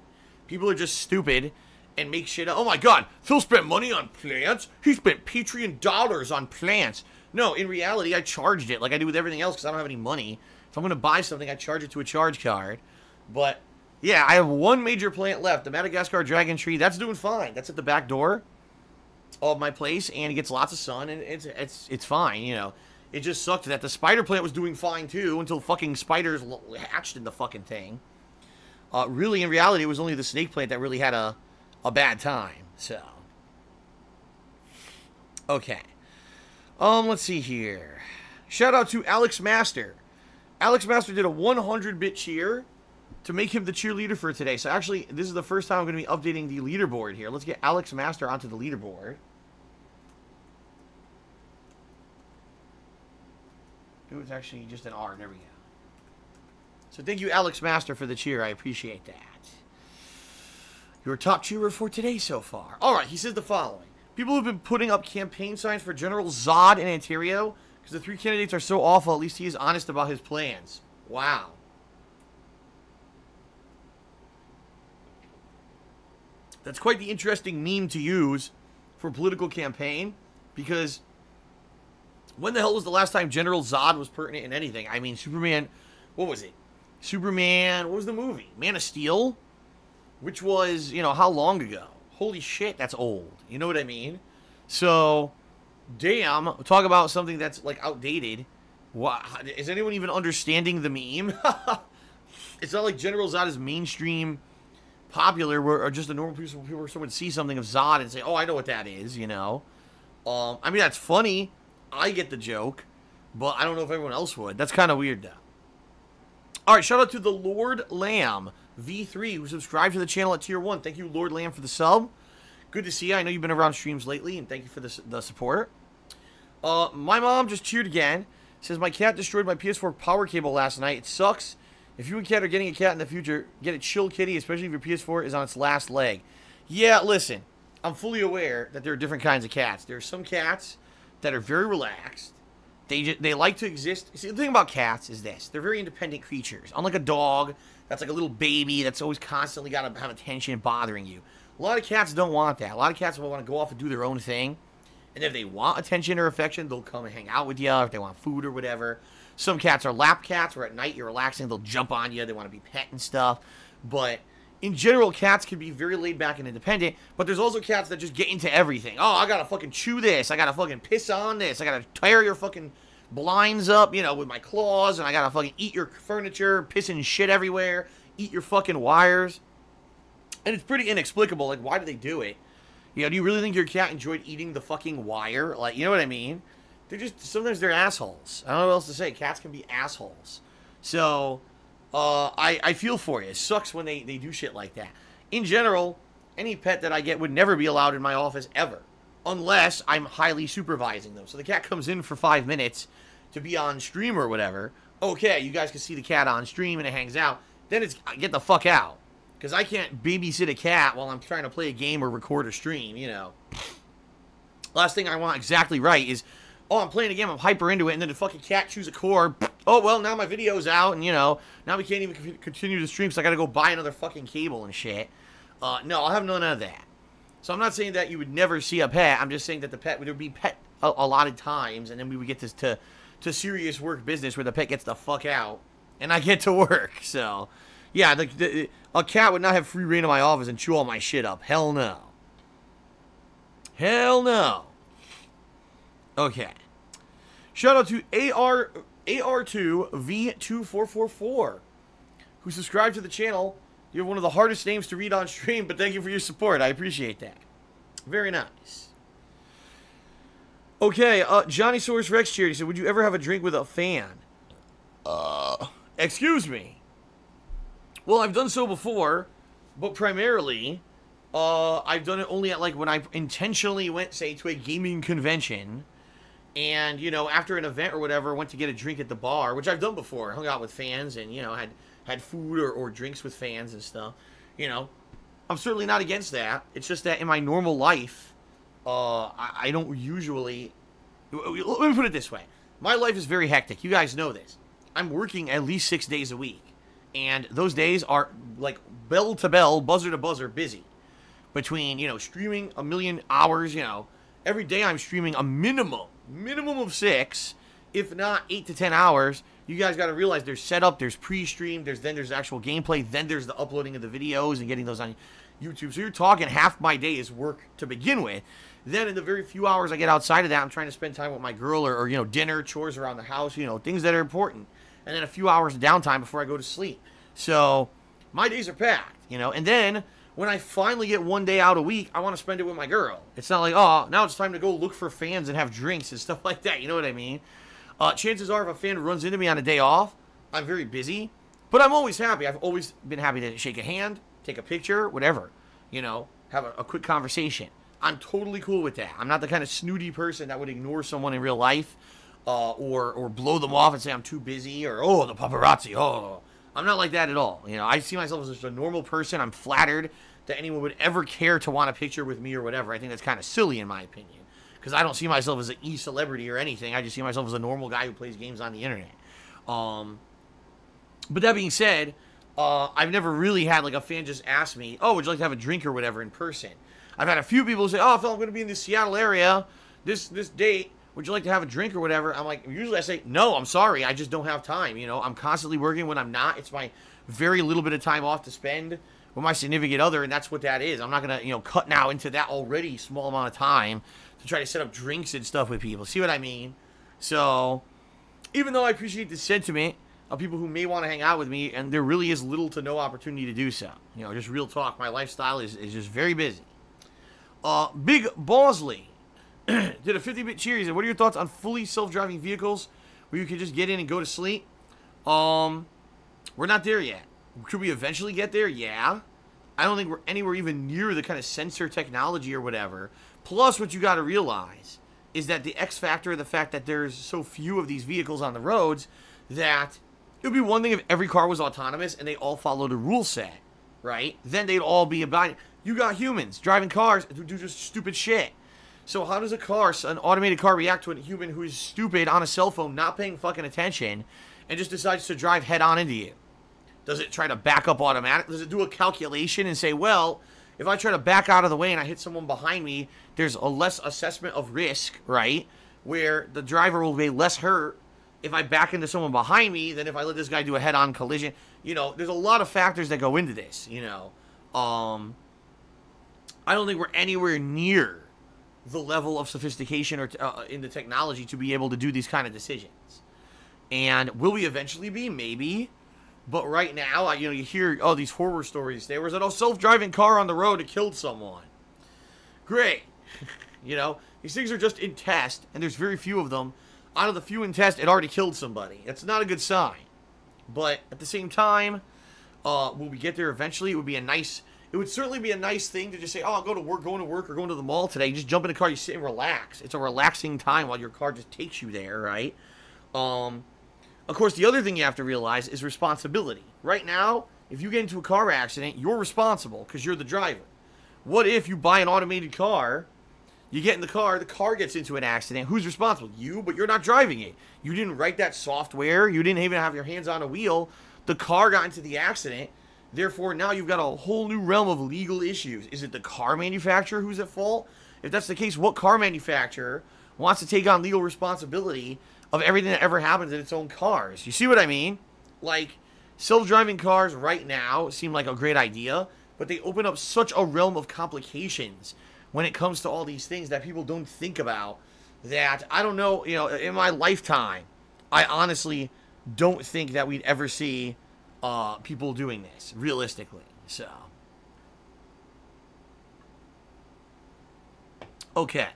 People are just stupid and make shit up. Oh my god, Phil spent money on plants? He spent Patreon dollars on plants. No, in reality, I charged it like I do with everything else, because I don't have any money. If I'm going to buy something, I charge it to a charge card. But, yeah, I have one major plant left. The Madagascar dragon tree, that's doing fine. That's at the back door of my place, and it gets lots of sun, and it's fine, you know. It just sucked that the spider plant was doing fine, too, until fucking spiders hatched in the fucking thing. Really, in reality, it was only the snake plant that really had a bad time. So, okay. Let's see here. Shout out to Alex Master. Alex Master did a 100-bit cheer to make him the cheerleader for today. So actually, this is the first time I'm going to be updating the leaderboard here. Let's get Alex Master onto the leaderboard. It was actually just an R. There we go. So thank you, Alex Master, for the cheer. I appreciate that. Your top cheerer for today so far. All right, he says the following. People have been putting up campaign signs for General Zod in Ontario because the 3 candidates are so awful. At least he is honest about his plans. Wow. That's quite the interesting meme to use for a political campaign, because when the hell was the last time General Zod was pertinent in anything? I mean, Superman, what was it? Superman, what was the movie? Man of Steel? Which was, you know, how long ago? Holy shit, that's old. You know what I mean? So, damn, talk about something that's, like, outdated. What, is anyone even understanding the meme? It's not like General Zod is mainstream popular, or just a normal people where someone would see something of Zod and say, oh, I know what that is, you know? I mean, that's funny. I get the joke, but I don't know if everyone else would. That's kind of weird, though. All right, shout out to the Lord Lamb V3, who subscribed to the channel at Tier 1. Thank you, Lord Lamb, for the sub. Good to see you. I know you've been around streams lately, and thank you for the support. My mom just cheered again. Says, my cat destroyed my PS4 power cable last night. It sucks. If you and cat are getting a cat in the future, get a chill kitty, especially if your PS4 is on its last leg. Yeah, listen, I'm fully aware that there are different kinds of cats. There are some cats that are very relaxed. They like to exist. See, the thing about cats is this. They're very independent creatures. Unlike a dog that's like a little baby that's always constantly got to have attention bothering you. A lot of cats don't want that. A lot of cats will want to go off and do their own thing. And if they want attention or affection, they'll come and hang out with you. If they want food or whatever. Some cats are lap cats, where at night you're relaxing, they'll jump on you. They want to be pet and stuff. But in general, cats can be very laid back and independent. But there's also cats that just get into everything. Oh, I gotta fucking chew this. I gotta fucking piss on this. I gotta tear your fucking blinds up, you know, with my claws. And I gotta fucking eat your furniture, pissing shit everywhere. Eat your fucking wires. And it's pretty inexplicable. Like, why do they do it? You know, do you really think your cat enjoyed eating the fucking wire? Like, you know what I mean? They're just, sometimes they're assholes. I don't know what else to say. Cats can be assholes. So, I feel for you. It sucks when they do shit like that. In general, any pet that I get would never be allowed in my office ever. Unless I'm highly supervising them. So the cat comes in for 5 minutes to be on stream or whatever. Okay, you guys can see the cat on stream and it hangs out. Then it's, get the fuck out. Because I can't babysit a cat while I'm trying to play a game or record a stream, you know. Last thing I want exactly right is, oh, I'm playing a game, I'm hyper into it, and then the fucking cat chews a cord. Oh, well, now my video's out, and, you know, now we can't even continue to stream, so I gotta go buy another fucking cable and shit. No, I'll have none of that. So I'm not saying that you would never see a pet. I'm just saying that the pet would be pet a lot of times, and then we would get this to serious work business where the pet gets the fuck out, and I get to work. So, yeah, a cat would not have free reign in my office and chew all my shit up. Hell no. Hell no. Okay. Shout out to AR2V2444, who subscribed to the channel. You have one of the hardest names to read on stream, but thank you for your support. I appreciate that. Very nice. Okay, Johnny Source Rex Charity said, would you ever have a drink with a fan? Excuse me. Well, I've done so before, but primarily, I've done it only at, like, when I intentionally went, say, to a gaming convention, and, you know, after an event or whatever, went to get a drink at the bar, which I've done before, hung out with fans, and, you know, had food or drinks with fans and stuff. You know, I'm certainly not against that. It's just that in my normal life, I don't usually, let me put it this way. My life is very hectic. You guys know this. I'm working at least 6 days a week. And those days are, like, bell to bell, buzzer to buzzer, busy. Between, you know, streaming a million hours, you know, every day I'm streaming a minimum of 6, if not 8 to 10 hours. You guys got to realize there's setup, there's pre-stream, there's actual gameplay, then there's the uploading of the videos and getting those on YouTube. So you're talking half my day is work to begin with. Then in the very few hours I get outside of that, I'm trying to spend time with my girl or you know, dinner, chores around the house, you know, things that are important. And then a few hours of downtime before I go to sleep. So, My days are packed, you know. And then when I finally get one day out a week, I want to spend it with my girl. It's not like, oh, now it's time to go look for fans and have drinks and stuff like that. You know what I mean? Chances are if a fan runs into me on a day off, I'm very busy. But I'm always happy. I've always been happy to shake a hand, take a picture, whatever. You know, have a quick conversation. I'm totally cool with that. I'm not the kind of snooty person that would ignore someone in real life or blow them off and say I'm too busy or, oh, the paparazzi, oh. I'm not like that at all. You know, I see myself as just a normal person. I'm flattered that anyone would ever care to want a picture with me or whatever. I think that's kind of silly in my opinion. Because I don't see myself as an e-celebrity or anything. I just see myself as a normal guy who plays games on the internet. But that being said, I've never really had like a fan just ask me, oh, would you like to have a drink or whatever in person? I've had a few people say, oh, Phil, I'm going to be in the Seattle area this date. Would you like to have a drink or whatever? I'm like, usually I say, no, I'm sorry. I just don't have time. You know, I'm constantly working when I'm not. It's my very little bit of time off to spend with my significant other, and that's what that is. I'm not going to, you know, cut now into that already small amount of time to try to set up drinks and stuff with people. See what I mean? So, even though I appreciate the sentiment of people who may want to hang out with me, and there really is little to no opportunity to do so. You know, just real talk. My lifestyle is just very busy. Big Bosley did a 50-bit cheer. He said, what are your thoughts on fully self-driving vehicles where you can just get in and go to sleep? We're not there yet. Could we eventually get there? Yeah. I don't think we're anywhere even near the kind of sensor technology or whatever. Plus, what you got to realize is that the X factor of the fact that there's so few of these vehicles on the roads that it would be one thing if every car was autonomous and they all followed a rule set, right? Then they'd all be about it. You got humans driving cars who do just stupid shit. So how does an automated car react to a human who is stupid on a cell phone, not paying fucking attention, and just decides to drive head on into you? Does it try to back up automatically? Does it do a calculation and say, well, if I try to back out of the way and I hit someone behind me, there's a less assessment of risk, right? Where the driver will be less hurt if I back into someone behind me than if I let this guy do a head-on collision. You know, there's a lot of factors that go into this, you know. I don't think we're anywhere near the level of sophistication or in the technology to be able to do these kind of decisions. And will we eventually be? Maybe. But right now, you know, you hear, oh, these horror stories. There was a self-driving car on the road that killed someone. Great. You know, these things are just in test, and there's very few of them. Out of the few in test, it already killed somebody. That's not a good sign. But at the same time, will we get there eventually? It would certainly be a nice thing to just say, oh, I'll going to work or going to the mall today. You just jump in the car, you sit and relax. It's a relaxing time while your car just takes you there, right? Of course, the other thing you have to realize is responsibility. Right now, if you get into a car accident, you're responsible because you're the driver. What if you buy an automated car, you get in the car gets into an accident, who's responsible? You, but you're not driving it. You didn't write that software, you didn't even have your hands on a wheel, the car got into the accident, therefore now you've got a whole new realm of legal issues. Is it the car manufacturer who's at fault? If that's the case, what car manufacturer wants to take on legal responsibility of everything that ever happens in its own cars? You see what I mean? Like, self-driving cars right now seem like a great idea, but they open up such a realm of complications when it comes to all these things that people don't think about, that I don't know, you know, in my lifetime, I honestly don't think that we'd ever see people doing this, realistically. So, okay.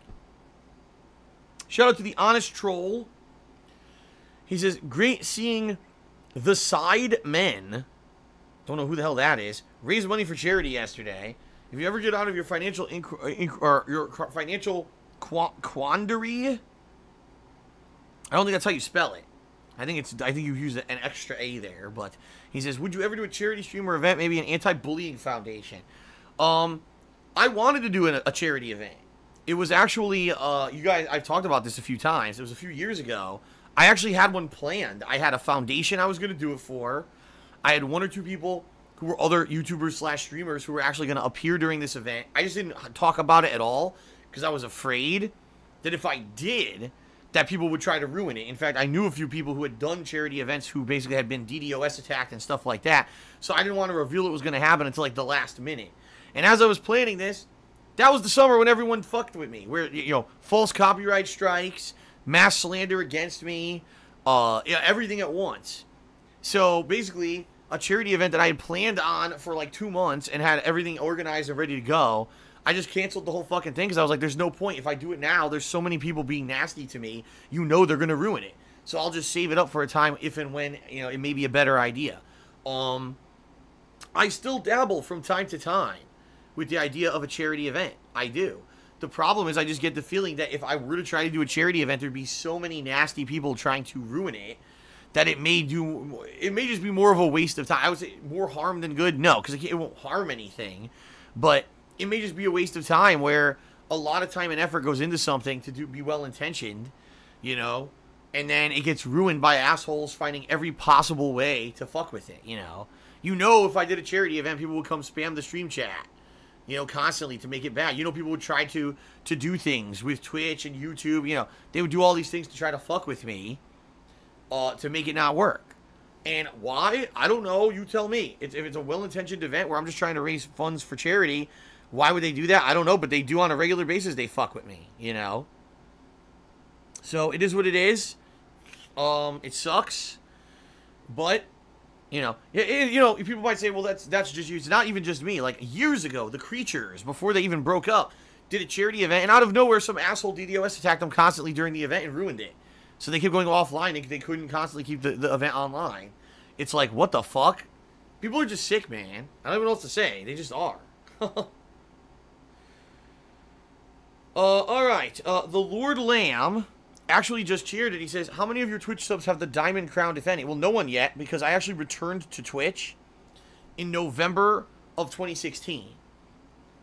Shout out to the Honest Troll. He says, great seeing the Side Men, don't know who the hell that is, raise money for charity yesterday. If you ever get out of your financial financial quandary, I don't think that's how you spell it. I think you use an extra A there. But he says, would you ever do a charity stream or event, maybe an anti-bullying foundation? I wanted to do a charity event. It was actually, you guys, I've talked about this a few times. It was a few years ago. I actually had one planned. I had a foundation I was going to do it for. I had one or two people who were other YouTubers / streamers who were actually going to appear during this event. I just didn't talk about it at all because I was afraid that if I did, that people would try to ruin it. In fact, I knew a few people who had done charity events who basically had been DDoS attacked and stuff like that. So I didn't want to reveal it was going to happen until like the last minute. And as I was planning this, that was the summer when everyone fucked with me. Where, you know, false copyright strikes, mass slander against me, everything at once. So basically, a charity event that I had planned on for like 2 months and had everything organized and ready to go. I just canceled the whole fucking thing because I was like, there's no point. If I do it now, there's so many people being nasty to me. You know they're going to ruin it. So I'll just save it up for a time if and when, you know, it may be a better idea. I still dabble from time to time with the idea of a charity event. I do. The problem is I just get the feeling that if I were to try to do a charity event, there'd be so many nasty people trying to ruin it that it may just be more of a waste of time. I would say more harm than good. No, because it won't harm anything. But it may just be a waste of time where a lot of time and effort goes into something to be well-intentioned, you know, and then it gets ruined by assholes finding every possible way to fuck with it, you know. You know, if I did a charity event, people would come spam the stream chat, you know, constantly to make it bad. You know, people would try to do things with Twitch and YouTube, you know. They would do all these things to try to fuck with me to make it not work. And why? I don't know. You tell me. If it's a well-intentioned event where I'm just trying to raise funds for charity, why would they do that? I don't know, but they do on a regular basis. They fuck with me, you know. So it is what it is. It sucks, but you know, people might say, well, that's just you. It's not even just me. Like years ago, the Creatures, before they even broke up, did a charity event, and out of nowhere, some asshole DDoS attacked them constantly during the event and ruined it. So they kept going offline, and they couldn't constantly keep the event online. It's like, what the fuck? People are just sick, man. I don't even know what to say. They just are. Alright. The Lord Lamb actually just cheered it. He says, how many of your Twitch subs have the Diamond Crown, if any? Well, no one yet, because I actually returned to Twitch in November of 2016.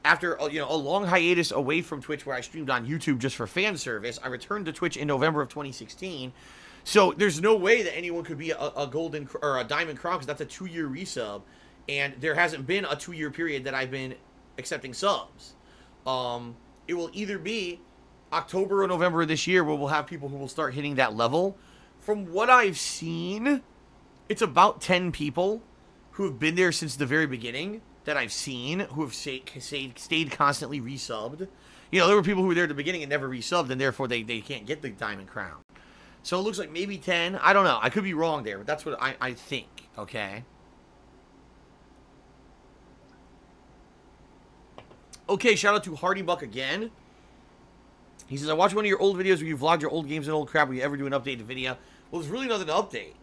After, a long hiatus away from Twitch where I streamed on YouTube just for fan service, I returned to Twitch in November of 2016. So there's no way that anyone could be a golden or a Diamond Crown, because that's a 2-year resub, and there hasn't been a 2-year period that I've been accepting subs. It will either be October or November of this year where we'll have people who will start hitting that level. From what I've seen, it's about 10 people who have been there since the very beginning that I've seen, who have stayed constantly resubbed. You know, there were people who were there at the beginning and never resubbed, and therefore they can't get the Diamond Crown. So it looks like maybe 10. I don't know. I could be wrong there, but that's what I think, okay? Okay, shout out to Hardy Buck again. He says, I watched one of your old videos where you vlogged your old games and old crap. Will you ever do an updated video? Well, there's really nothing to update.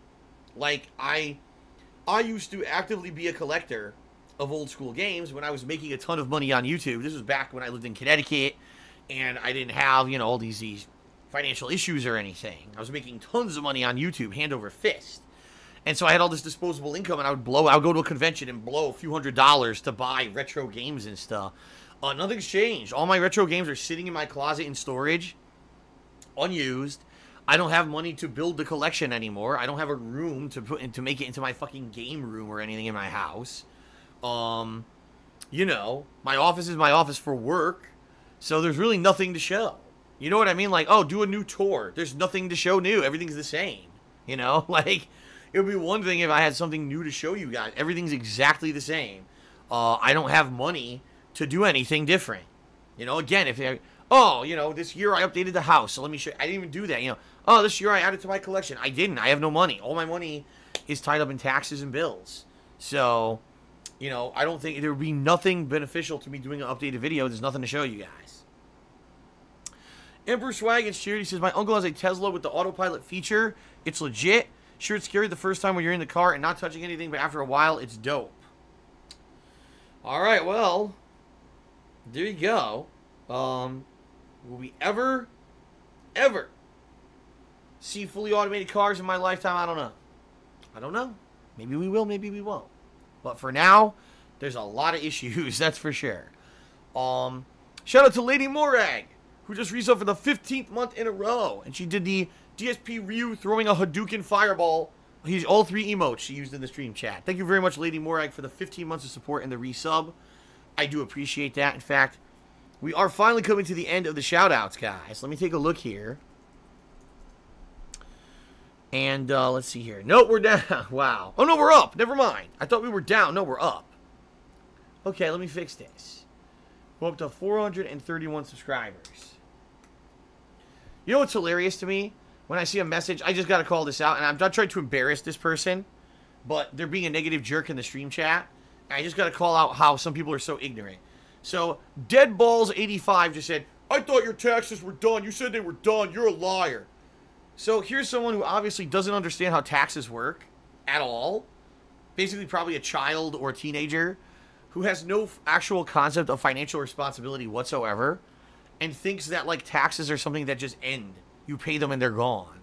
Like, I used to actively be a collector of old school games when I was making a ton of money on YouTube. This was back when I lived in Connecticut and I didn't have, all these financial issues or anything. I was making tons of money on YouTube, hand over fist. And so I had all this disposable income, and I would go to a convention and blow a few $100s to buy retro games and stuff. Nothing's changed. All my retro games are sitting in my closet in storage, unused. I don't have money to build the collection anymore. I don't have a room to make it into my fucking game room or anything in my house. My office is my office for work, so there's really nothing to show. You know what I mean? Like, oh, do a new tour. There's nothing to show new. Everything's the same. Like, it would be one thing if I had something new to show you guys. Everything's exactly the same. I don't have money to do anything different. Again, this year I updated the house, so let me show you. I didn't even do that. This year I added to my collection. I didn't. I have no money. All my money is tied up in taxes and bills. So, I don't think there would be nothing beneficial to me doing an updated video. There's nothing to show you guys. Emperor Swag and Cheered, he says, my uncle has a Tesla with the autopilot feature. It's legit. Sure, it's scary the first time when you're in the car and not touching anything, but after a while, it's dope. Alright, well, there you go. Will we ever see fully automated cars in my lifetime? I don't know. Maybe we will, maybe we won't. But for now, there's a lot of issues, that's for sure. Shout out to Lady Morag, who just resubbed for the 15th month in a row. And she did the DSP Ryu throwing a Hadouken fireball. He's all 3 emotes she used in the stream chat. Thank you very much, Lady Morag, for the 15 months of support and the resub. I do appreciate that. In fact, we are finally coming to the end of the shoutouts, guys. Let me take a look here. And let's see here. Nope, we're down. Wow. Oh, no, we're up. Never mind. I thought we were down. No, we're up. Okay, let me fix this. We're up to 431 subscribers. You know what's hilarious to me? When I see a message, I just got to call this out, and I'm not trying to embarrass this person, but they're being a negative jerk in the stream chat. I just got to call out how some people are so ignorant. So, Deadballs85 just said, I thought your taxes were done. You said they were done. You're a liar. So, here's someone who obviously doesn't understand how taxes work at all. Basically, probably a child or a teenager who has no actual concept of financial responsibility whatsoever and thinks that, like, taxes are something that just end. You pay them and they're gone.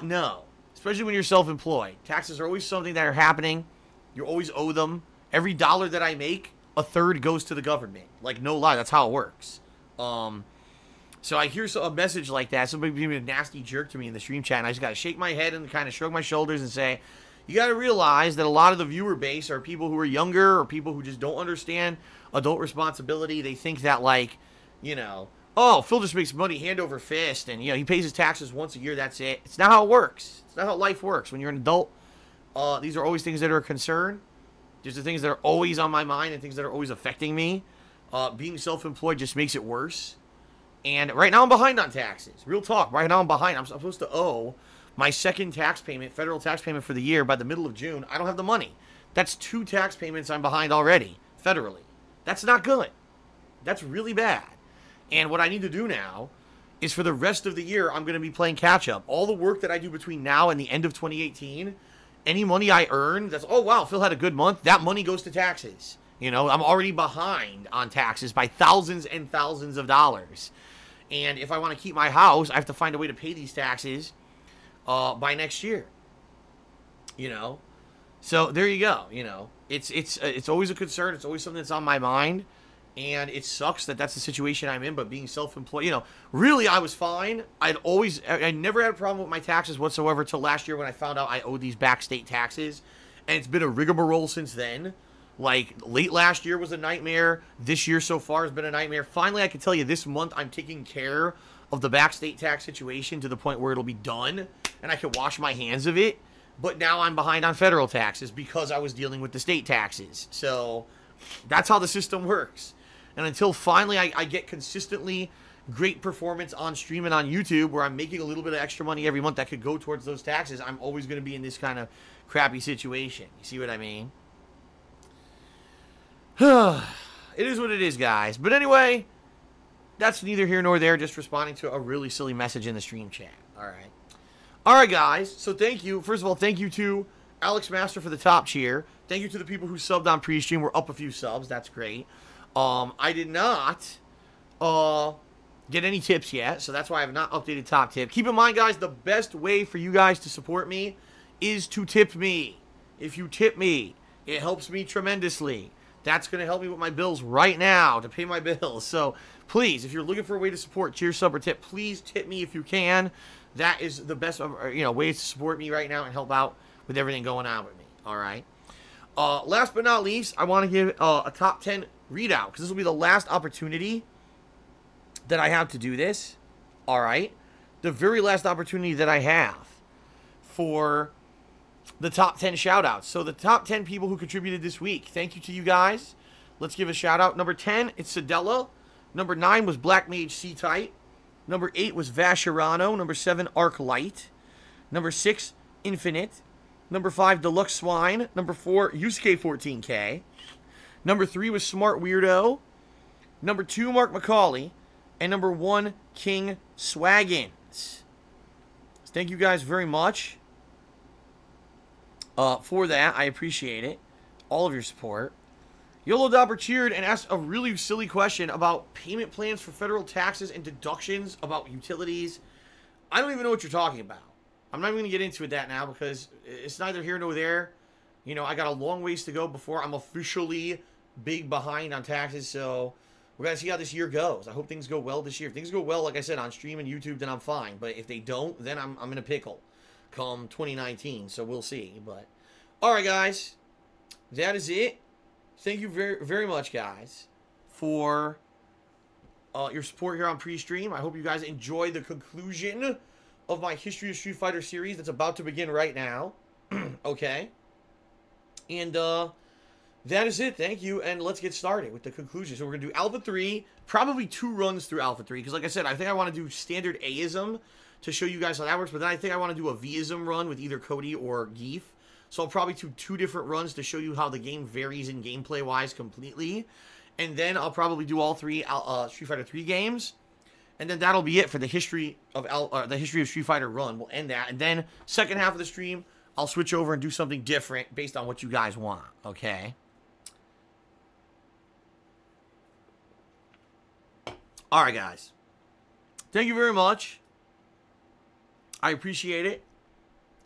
No. Especially when you're self-employed. Taxes are always something that are happening. You always owe them. Every dollar that I make, a third goes to the government. Like, no lie, that's how it works. So I hear a message like that, somebody being a nasty jerk to me in the stream chat, and I just got to shake my head and kind of shrug my shoulders and say, you got to realize that a lot of the viewer base are people who are younger or people who just don't understand adult responsibility. They think that, like, you know, oh, Phil just makes money hand over fist, and, you know, he pays his taxes once a year, that's it. It's not how it works. It's not how life works. When you're an adult, these are always things that are a concern. There's the things that are always on my mind and things that are always affecting me. Being self-employed just makes it worse. And right now I'm behind on taxes. Real talk. Right now I'm behind. I'm supposed to owe my second tax payment, federal tax payment for the year by the middle of June. I don't have the money. That's 2 tax payments I'm behind already, federally. That's not good. That's really bad. And what I need to do now is for the rest of the year, I'm going to be playing catch-up. All the work that I do between now and the end of 2018, any money I earn, that's, oh, wow, Phil had a good month, that money goes to taxes. You know, I'm already behind on taxes by thousands and thousands of dollars. And if I want to keep my house, I have to find a way to pay these taxes by next year. You know? So, there you go, you know. It's always a concern. It's always something that's on my mind. And it sucks that that's the situation I'm in, but being self-employed, you know, really I was fine. I never had a problem with my taxes whatsoever till last year when I found out I owed these back state taxes. And it's been a rigmarole since then. Like, late last year was a nightmare. This year so far has been a nightmare. Finally, I can tell you this month I'm taking care of the back state tax situation to the point where it'll be done. And I can wash my hands of it. But now I'm behind on federal taxes because I was dealing with the state taxes. So, that's how the system works. And until finally I get consistently great performance on stream and on YouTube where I'm making a little bit of extra money every month that could go towards those taxes, I'm always going to be in this kind of crappy situation. You see what I mean? It is what it is, guys. But anyway, that's neither here nor there, just responding to a really silly message in the stream chat. Alright. Alright, guys. So thank you. First of all, thank you to Alex Master for the top cheer. Thank you to the people who subbed on pre-stream. We're up a few subs. That's great. I did not get any tips yet, so that's why I have not updated top tip. Keep in mind, guys, the best way for you guys to support me is to tip me. If you tip me, it helps me tremendously. That's going to help me with my bills right now to pay my bills. So, please, if you're looking for a way to support cheer, sub, or tip, please tip me if you can. That is the best, way to support me right now and help out with everything going on with me. All right. Last but not least, I want to give a top 10 readout, because this will be the last opportunity that I have to do this. Alright? The very last opportunity that I have for the top 10 shoutouts. So the top 10 people who contributed this week. Thank you to you guys. Let's give a shout out. Number 10, it's Sedella. Number 9 was Black Mage C-Type. Number 8 was Vashirano. Number 7, Arc Light. Number 6, Infinite. Number 5, Deluxe Swine. Number 4, Yusuke 14K. Number 3 was Smart Weirdo. Number 2, Mark McCauley. And number 1, King Swaggins. Thank you guys very much for that. I appreciate it. All of your support. YOLO Dobber cheered and asked a really silly question about payment plans for federal taxes and deductions about utilities. I don't even know what you're talking about. I'm not even going to get into that now because it's neither here nor there. You know, I got a long ways to go before I'm officially big behind on taxes, so we're going to see how this year goes. I hope things go well this year. If things go well, like I said, on stream and YouTube, then I'm fine. But if they don't, then I'm in a pickle come 2019, so we'll see. But alright, guys. That is it. Thank you very, very much, guys, for your support here on pre-stream. I hope you guys enjoy the conclusion of my History of Street Fighter series that's about to begin right now. Okay? And, that is it. Thank you. And let's get started with the conclusion. So we're going to do Alpha 3, probably 2 runs through Alpha 3. Because like I said, I think I want to do standard Aism to show you guys how that works. But then I think I want to do a Vism run with either Cody or Geef. So I'll probably do 2 different runs to show you how the game varies in gameplay-wise completely. And then I'll probably do all 3 Street Fighter 3 games. And then that'll be it for the history of Street Fighter run. We'll end that. And then second half of the stream, I'll switch over and do something different based on what you guys want. Okay? Alright, guys. Thank you very much. I appreciate it.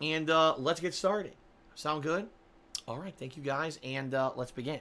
And let's get started. Sound good? Alright, thank you guys. And let's begin.